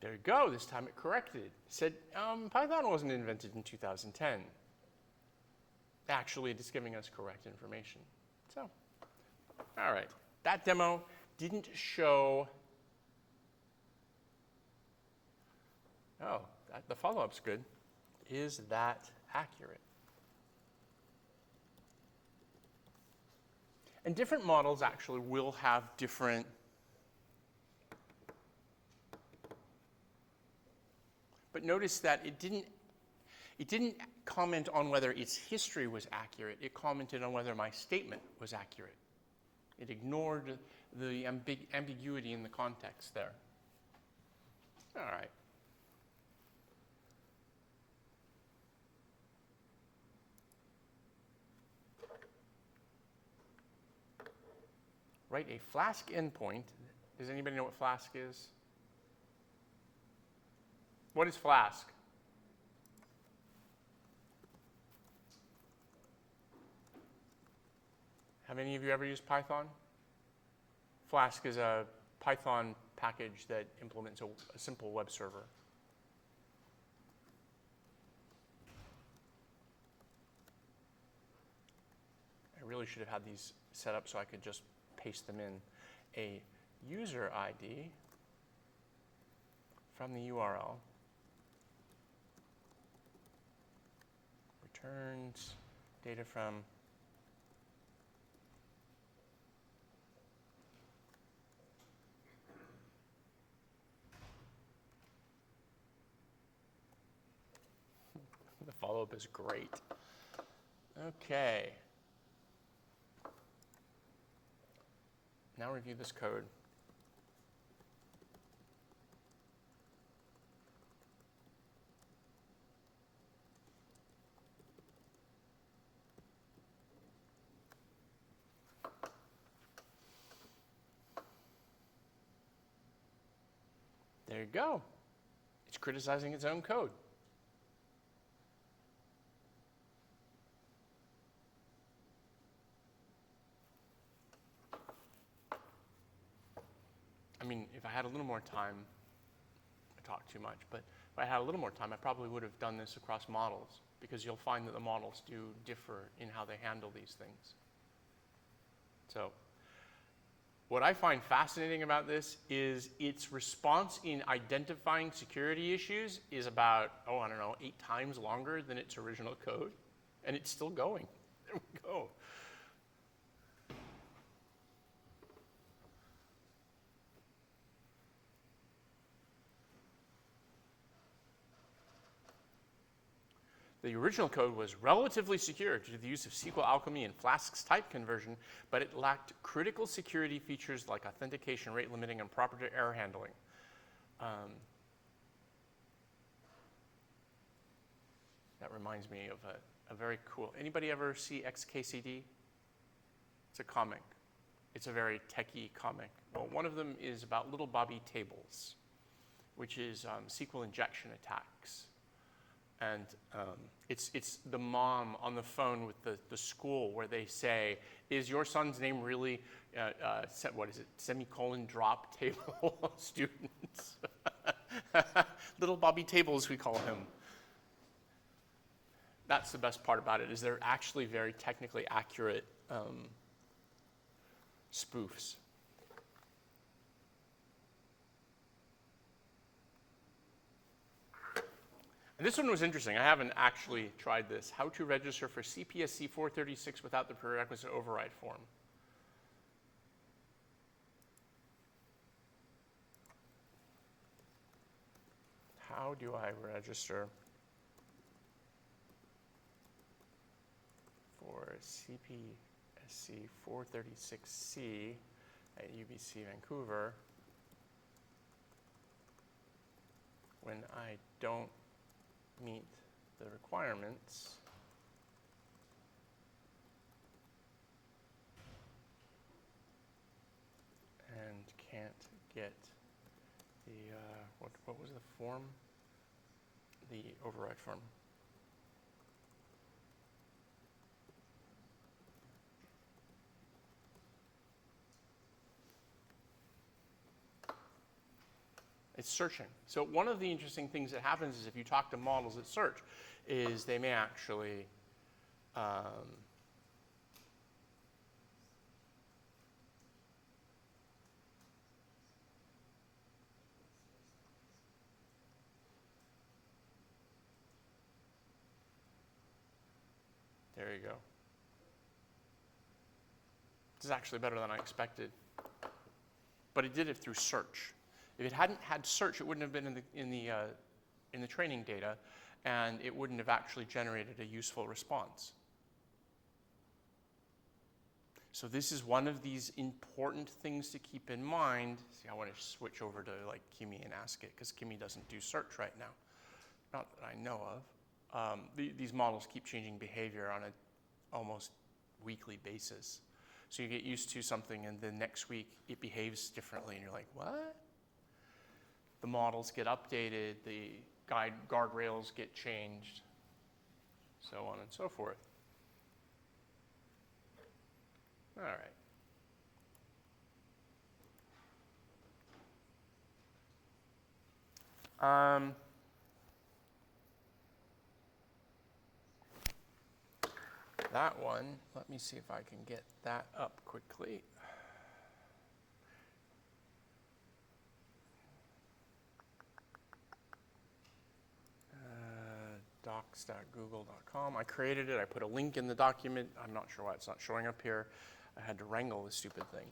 There you go. This time it corrected. It said, Python wasn't invented in 2010. Actually, it's giving us correct information. So, all right. That demo didn't show... Oh, the follow-up's good. Is that accurate? And different models actually will have different... But notice that it didn't comment on whether its history was accurate. It commented on whether my statement was accurate. It ignored the ambiguity in the context there. All right. Write a Flask endpoint. Does anybody know what Flask is? What is Flask? Have any of you ever used Python? Flask is a Python package that implements a simple web server. I really should have had these set up so I could just paste them in. A user ID from the URL returns data from the follow-up is great. Okay. Now review this code. There you go. It's criticizing its own code. I mean, if I had a little more time, I talk too much, but if I had a little more time, I probably would have done this across models, because you'll find that the models do differ in how they handle these things. So what I find fascinating about this is its response in identifying security issues is about, I don't know, 8 times longer than its original code, and it's still going. There we go. The original code was relatively secure due to the use of SQL alchemy and Flask's type conversion, but it lacked critical security features like authentication, rate limiting, and proper error handling. That reminds me of a very cool, anybody ever see XKCD? It's a comic. It's a very techie comic. Well, one of them is about little Bobby tables, which is SQL injection attacks. And it's the mom on the phone with the school where they say, is your son's name really, what is it, semicolon drop table students? Little Bobby Tables, we call him. That's the best part about it, is they're actually very technically accurate spoofs. This one was interesting. I haven't actually tried this. How to register for CPSC 436 without the prerequisite override form. How do I register for CPSC 436C at UBC Vancouver when I don't meet the requirements and can't get the, what was the form? The override form. It's searching. So one of the interesting things that happens is if you talk to models at search, is they may actually there you go. This is actually better than I expected. But it did it through search. If it hadn't had search, it wouldn't have been in the training data, and it wouldn't have actually generated a useful response. So this is one of these important things to keep in mind. See, I want to switch over to like Kimi and ask it, because Kimi doesn't do search right now. Not that I know of. These models keep changing behavior on an almost weekly basis. So you get used to something, and then next week it behaves differently, and you're like, what? The models get updated, the guardrails get changed, so on and so forth. All right. That one, let me see if I can get that up quickly. Docs.google.com. I created it. I put a link in the document. I'm not sure why it's not showing up here. I had to wrangle this stupid thing.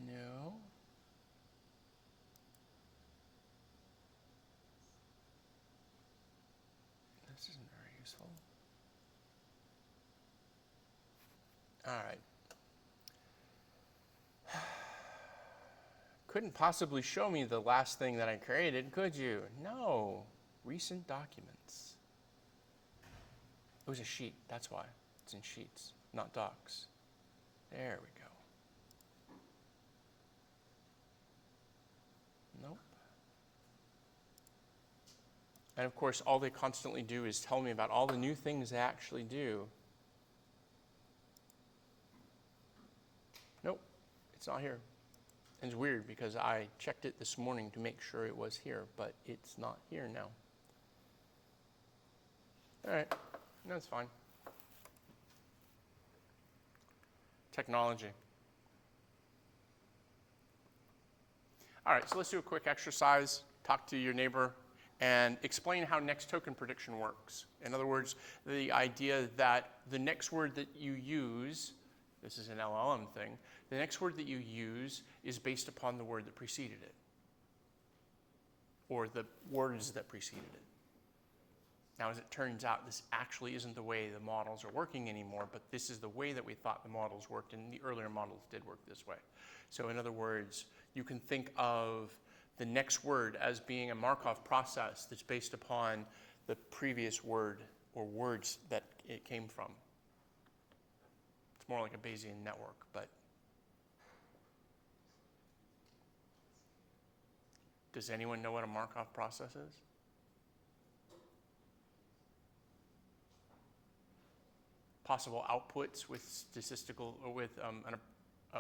No. This isn't very useful. All right. Couldn't possibly show me the last thing that I created, could you? No. Recent documents. It was a sheet, that's why. It's in Sheets, not Docs. There And of course, all they constantly do is tell me about all the new things they actually do. Nope, it's not here. And it's weird because I checked it this morning to make sure it was here, but it's not here now. All right, that's fine. Technology. All right, so let's do a quick exercise. Talk to your neighbor and explain how next token prediction works. In other words, the idea that the next word that you use, this is an LLM thing, the next word that you use is based upon the word that preceded it, or the words that preceded it. Now, as it turns out, this actually isn't the way the models are working anymore, but this is the way that we thought the models worked, and the earlier models did work this way. So in other words, you can think of the next word as being a Markov process that's based upon the previous word or words that it came from. It's more like a Bayesian network, but does anyone know what a Markov process is? Possible outputs with statistical, or with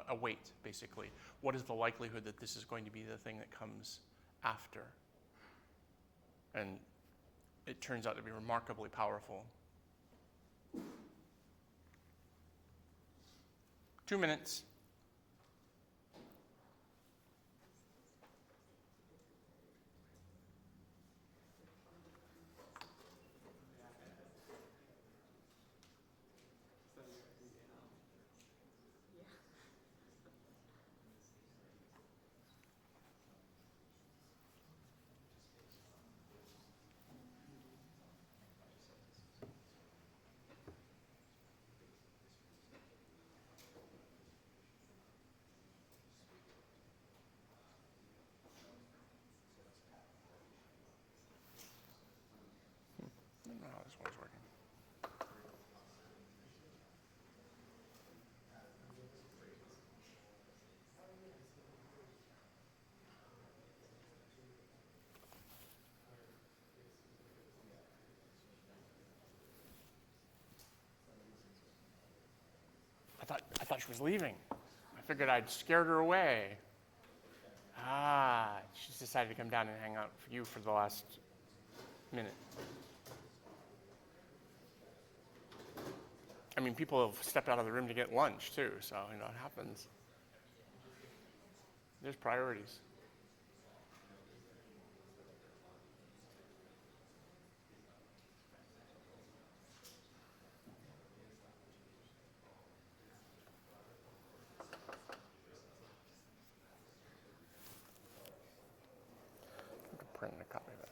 a weight, basically. What is the likelihood that this is going to be the thing that comes after? And it turns out to be remarkably powerful. 2 minutes. I don't know how this one's working. I thought she was leaving. I figured I'd scared her away. Ah, she's decided to come down and hang out for you for the last minute. I mean, people have stepped out of the room to get lunch too, so you know it happens. There's priorities. I can print a copy of that.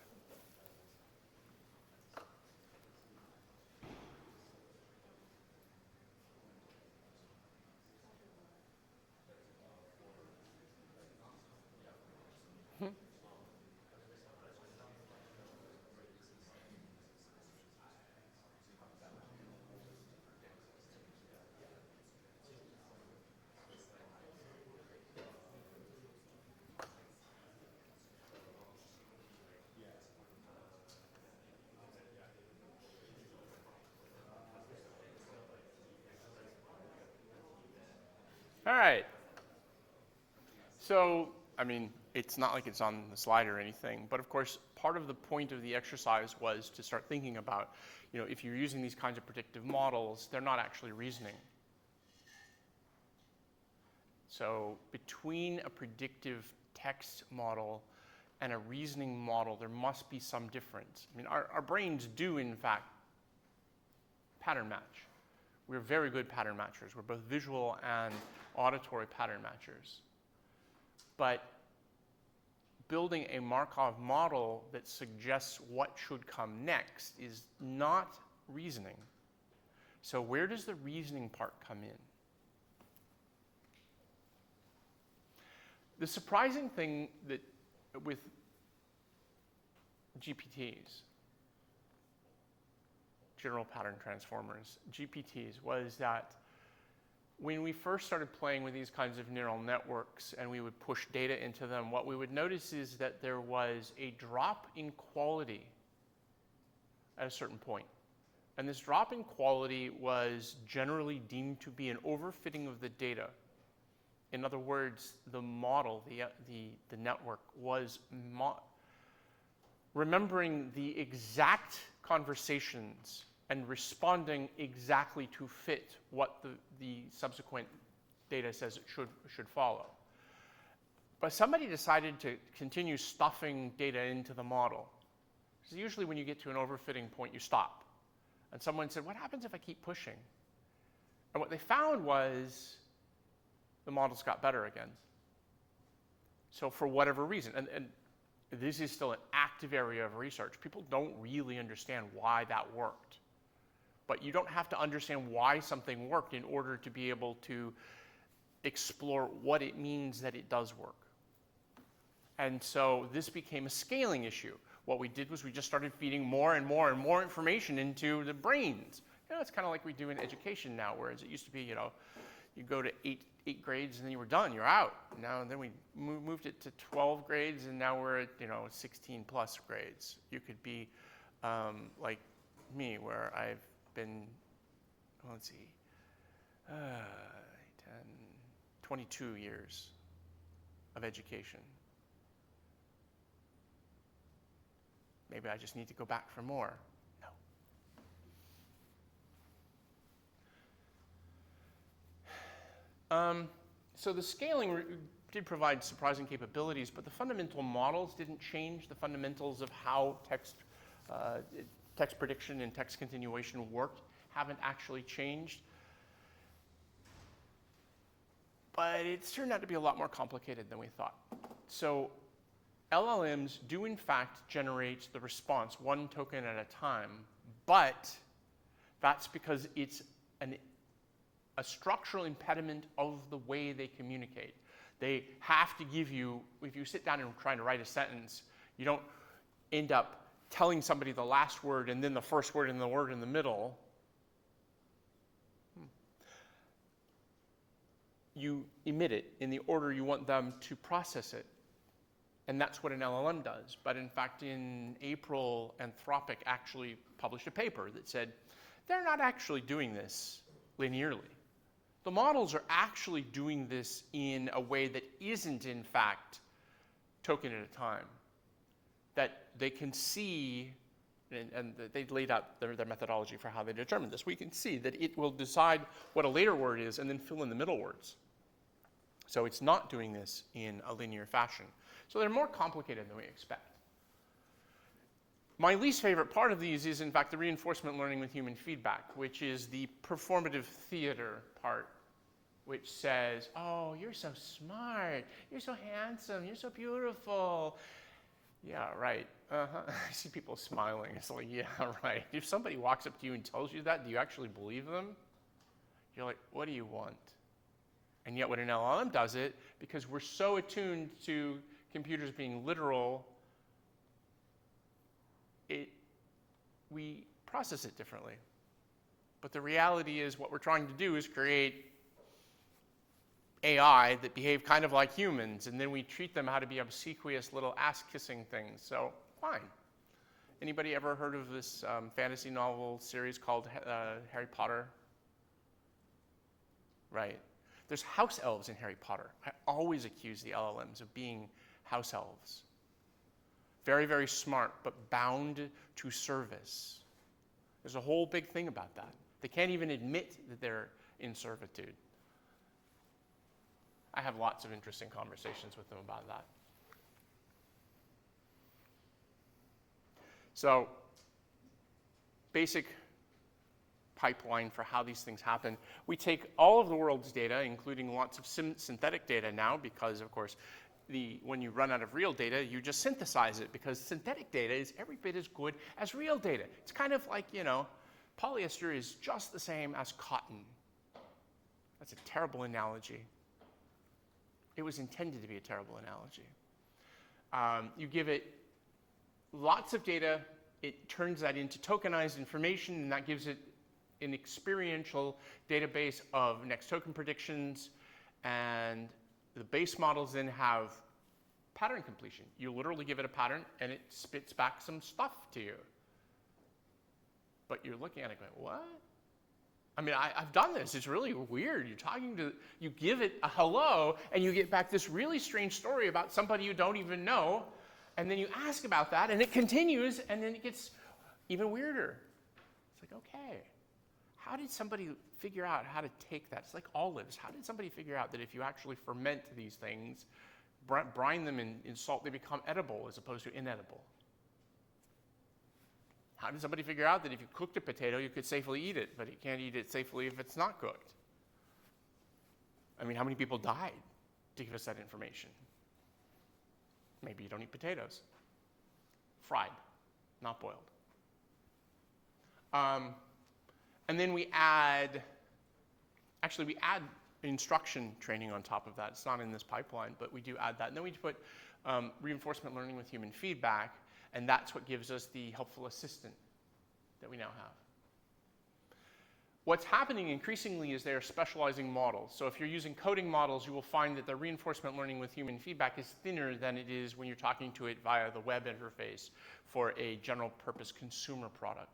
All right. So, I mean, it's not like it's on the slide or anything, but of course, part of the point of the exercise was to start thinking about, you know, if you're using these kinds of predictive models, they're not actually reasoning. So between a predictive text model and a reasoning model, there must be some difference. I mean, our brains do, in fact, pattern match. We're very good pattern matchers. We're both visual and auditory pattern matchers. But building a Markov model that suggests what should come next is not reasoning. So where does the reasoning part come in? The surprising thing that with GPTs, general pattern transformers, GPTs, was that when we first started playing with these kinds of neural networks and we would push data into them, what we would notice is that there was a drop in quality at a certain point. And this drop in quality was generally deemed to be an overfitting of the data. In other words, the model, the network, was remembering the exact conversations and responding exactly to fit what the subsequent data says it should follow. But somebody decided to continue stuffing data into the model. So usually when you get to an overfitting point, you stop. And someone said, what happens if I keep pushing? And what they found was the models got better again. So for whatever reason, and this is still an active area of research. People don't really understand why that worked. But you don't have to understand why something worked in order to be able to explore what it means that it does work. And so this became a scaling issue. What we did was we just started feeding more and more and more information into the brains. You know, it's kind of like we do in education now, whereas it used to be, you know, you go to eight grades and then you were done, you're out. Now then we moved it to 12 grades and now we're at, you know, 16 plus grades. You could be like me, where I've been, let's see, 22 years of education. Maybe I just need to go back for more. No. So the scaling did provide surprising capabilities, but the fundamental models didn't change. The fundamentals of how text prediction and text continuation worked haven't actually changed. But it's turned out to be a lot more complicated than we thought. So LLMs do in fact generate the response one token at a time, but that's because it's a structural impediment of the way they communicate. They have to give you, if you sit down and try to write a sentence, you don't end up telling somebody the last word and then the first word and the word in the middle. You emit it in the order you want them to process it. And that's what an LLM does. But in fact, in April, Anthropic actually published a paper that said they're not actually doing this linearly. The models are actually doing this in a way that isn't, in fact, token at a time. That they can see, and they laid out their methodology for how they determine this. We can see that it will decide what a later word is and then fill in the middle words. So it's not doing this in a linear fashion. So they're more complicated than we expect. My least favorite part of these is, in fact, the reinforcement learning with human feedback, which is the performative theater part, which says, oh, you're so smart, you're so handsome, you're so beautiful. Yeah, right. I see people smiling. It's like, yeah, right. If somebody walks up to you and tells you that, do you actually believe them? You're like, what do you want? And yet when an LLM does it, because we're so attuned to computers being literal, we process it differently. But the reality is what we're trying to do is create AI that behave kind of like humans, and then we treat them how to be obsequious little ass-kissing things. So, fine. Anybody ever heard of this fantasy novel series called Harry Potter? Right. There's house elves in Harry Potter. I always accuse the LLMs of being house elves. Very, very smart, but bound to service. There's a whole big thing about that. They can't even admit that they're in servitude. I have lots of interesting conversations with them about that. So, basic pipeline for how these things happen. We take all of the world's data, including lots of synthetic data now, because, of course, when you run out of real data, you just synthesize it, because synthetic data is every bit as good as real data. It's kind of like, you know, polyester is just the same as cotton. That's a terrible analogy. It was intended to be a terrible analogy. You give it lots of data, it turns that into tokenized information, and that gives it an experiential database of next token predictions, and the base models then have pattern completion. You literally give it a pattern, and it spits back some stuff to you. but you're looking at it going, what? I mean, I've done this. It's really weird. You give it a hello, and you get back this really strange story about somebody you don't even know, and then you ask about that, and it continues, and then it gets even weirder. It's like, okay, how did somebody figure out how to take that? It's like olives. How did somebody figure out that if you actually ferment these things, brine them in salt, they become edible as opposed to inedible? How did somebody figure out that if you cooked a potato, you could safely eat it, but you can't eat it safely if it's not cooked? I mean, how many people died to give us that information? Maybe you don't eat potatoes. Fried, not boiled. And then we add instruction training on top of that. It's not in this pipeline, but we do add that. And then we put reinforcement learning with human feedback, and that's what gives us the helpful assistant that we now have. What's happening increasingly is they are specializing models. So if you're using coding models, you will find that the reinforcement learning with human feedback is thinner than it is when you're talking to it via the web interface for a general purpose consumer product.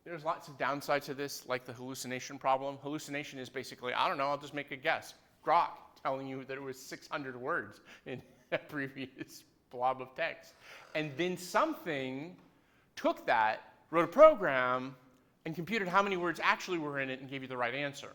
There's lots of downsides to this, like the hallucination problem. Hallucination is basically, I don't know, I'll just make a guess. Grok telling you that it was 600 words in a previous blob of text. And then something took that, wrote a program, and computed how many words actually were in it and gave you the right answer.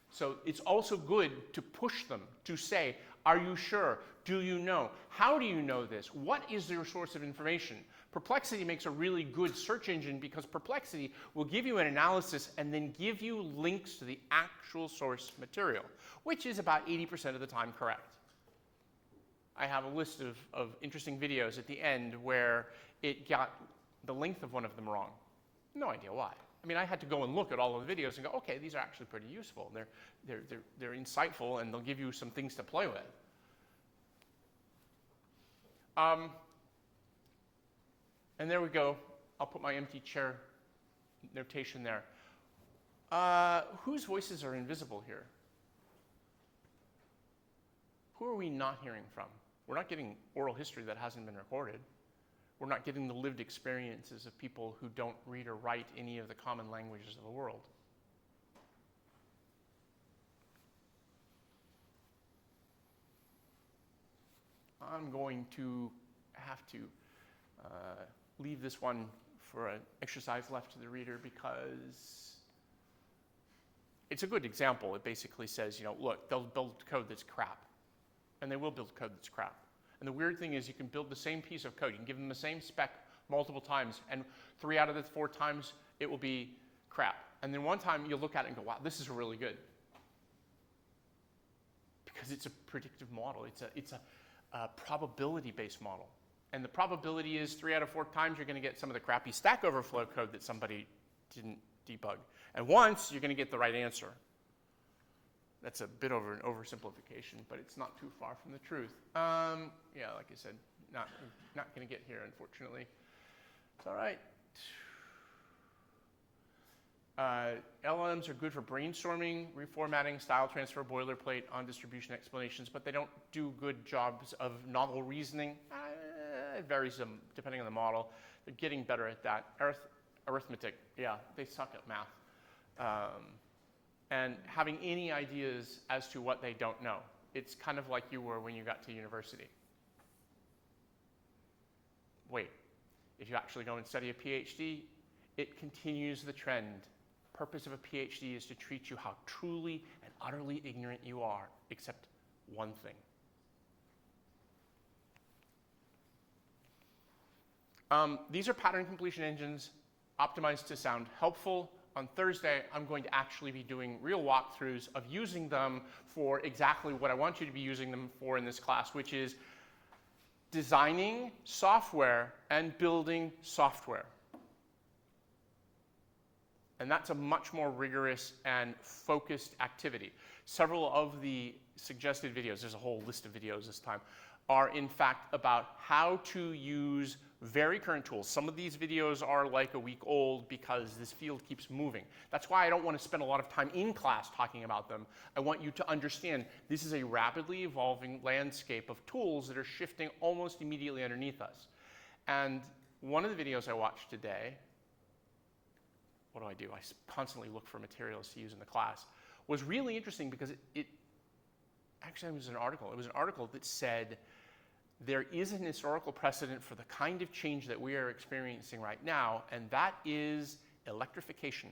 So it's also good to push them, to say, are you sure? Do you know? How do you know this? What is your source of information? Perplexity makes a really good search engine because Perplexity will give you an analysis and then give you links to the actual source material, which is about 80% of the time correct. I have a list of interesting videos at the end where it got the length of one of them wrong. No idea why. I mean, I had to go and look at all of the videos and go, okay, these are actually pretty useful. They're insightful, and they'll give you some things to play with. And there we go. I'll put my empty chair notation there. Whose voices are invisible here? Who are we not hearing from? We're not getting oral history that hasn't been recorded. We're not getting the lived experiences of people who don't read or write any of the common languages of the world. I'm going to have to leave this one for an exercise left to the reader because it's a good example. It basically says, look, they'll build code that's crap. And they will build code that's crap. And the weird thing is you can build the same piece of code. You can give them the same spec multiple times, and 3 out of the 4 times it will be crap. And then one time you'll look at it and go, wow, this is really good. Because it's a predictive model. It's a probability-based model. And the probability is 3 out of 4 times you're going to get some of the crappy Stack Overflow code that somebody didn't debug. And once you're going to get the right answer. That's a bit of an oversimplification, but it's not too far from the truth. Yeah, like I said, not going to get here, unfortunately. It's all right. LLMs are good for brainstorming, reformatting, style transfer, boilerplate, on-distribution explanations, but they don't do good jobs of novel reasoning. It varies depending on the model. They're getting better at that. Arithmetic, yeah, they suck at math. And having any ideas as to what they don't know. It's kind of like you were when you got to university. Wait, if you actually go and study a PhD, it continues the trend. Purpose of a PhD is to treat you how truly and utterly ignorant you are, except one thing. These are pattern completion engines optimized to sound helpful. On Thursday, I'm going to actually be doing real walkthroughs of using them for exactly what I want you to be using them for in this class, which is designing software and building software. And that's a much more rigorous and focused activity. Several of the suggested videos, there's a whole list of videos this time, are in fact about how to use very current tools. Some of these videos are like a week old because this field keeps moving. That's why I don't want to spend a lot of time in class talking about them. I want you to understand this is a rapidly evolving landscape of tools that are shifting almost immediately underneath us. And one of the videos I watched today, what do? I constantly look for materials to use in the class, was really interesting because it actually was an article. It was an article that said there is an historical precedent for the kind of change that we are experiencing right now, and that is electrification.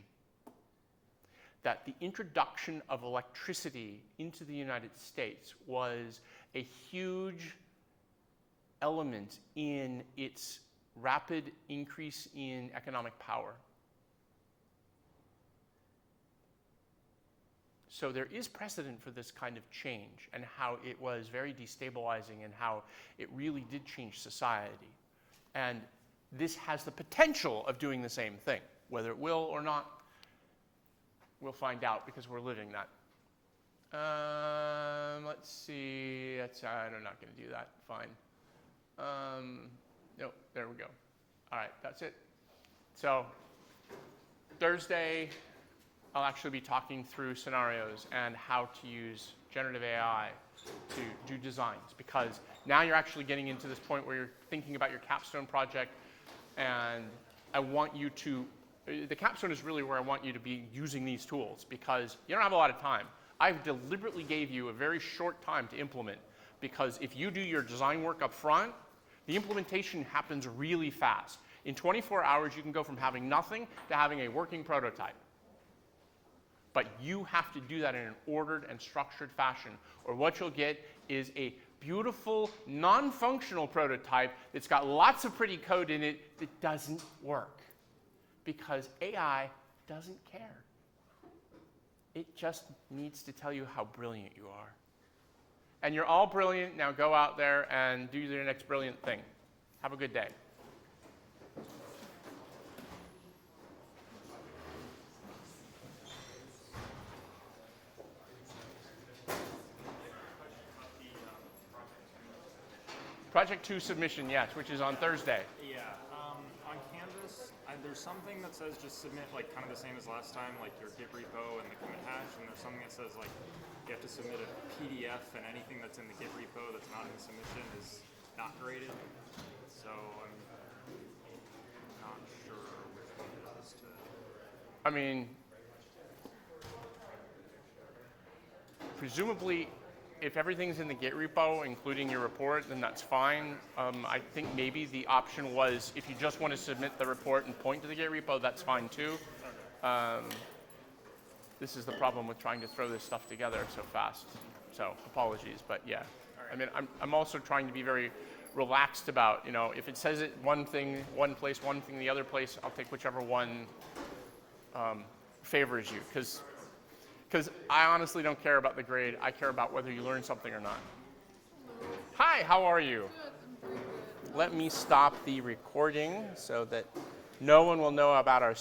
That the introduction of electricity into the United States was a huge element in its rapid increase in economic power. So there is precedent for this kind of change and how it was very destabilizing and how it really did change society. And this has the potential of doing the same thing. Whether it will or not, we'll find out because we're living that. Let's see. I'm not going to do that. Fine. No, there we go. All right, that's it. So Thursday, I'll actually be talking through scenarios and how to use generative AI to do designs, because now you're actually getting into this point where you're thinking about your capstone project, and I want you to, the capstone is really where I want you to be using these tools, because you don't have a lot of time. I deliberately gave you a very short time to implement, because if you do your design work up front, the implementation happens really fast. In 24 hours, you can go from having nothing to having a working prototype. But you have to do that in an ordered and structured fashion, or what you'll get is a beautiful, non-functional prototype that's got lots of pretty code in it that doesn't work. Because AI doesn't care. It just needs to tell you how brilliant you are. And you're all brilliant. Now go out there and do your next brilliant thing. Have a good day. Project 2 submission, yes, which is on Thursday. Yeah, on Canvas, there's something that says just submit like kind of the same as last time, like your Git repo and the commit hash, and there's something that says like you have to submit a PDF, and anything that's in the Git repo that's not in the submission is not graded. So I'm not sure which one it is to. I mean, presumably, if everything's in the Git repo, including your report, then that's fine. I think maybe the option was if you just want to submit the report and point to the Git repo, that's fine too. This is the problem with trying to throw this stuff together so fast. So apologies, but yeah. I mean, I'm also trying to be very relaxed about, you know, if it says it one thing, one place, one thing the other place, I'll take whichever one favors you. Because I honestly don't care about the grade. I care about whether you learn something or not. Hi, how are you? Let me stop the recording so that no one will know about our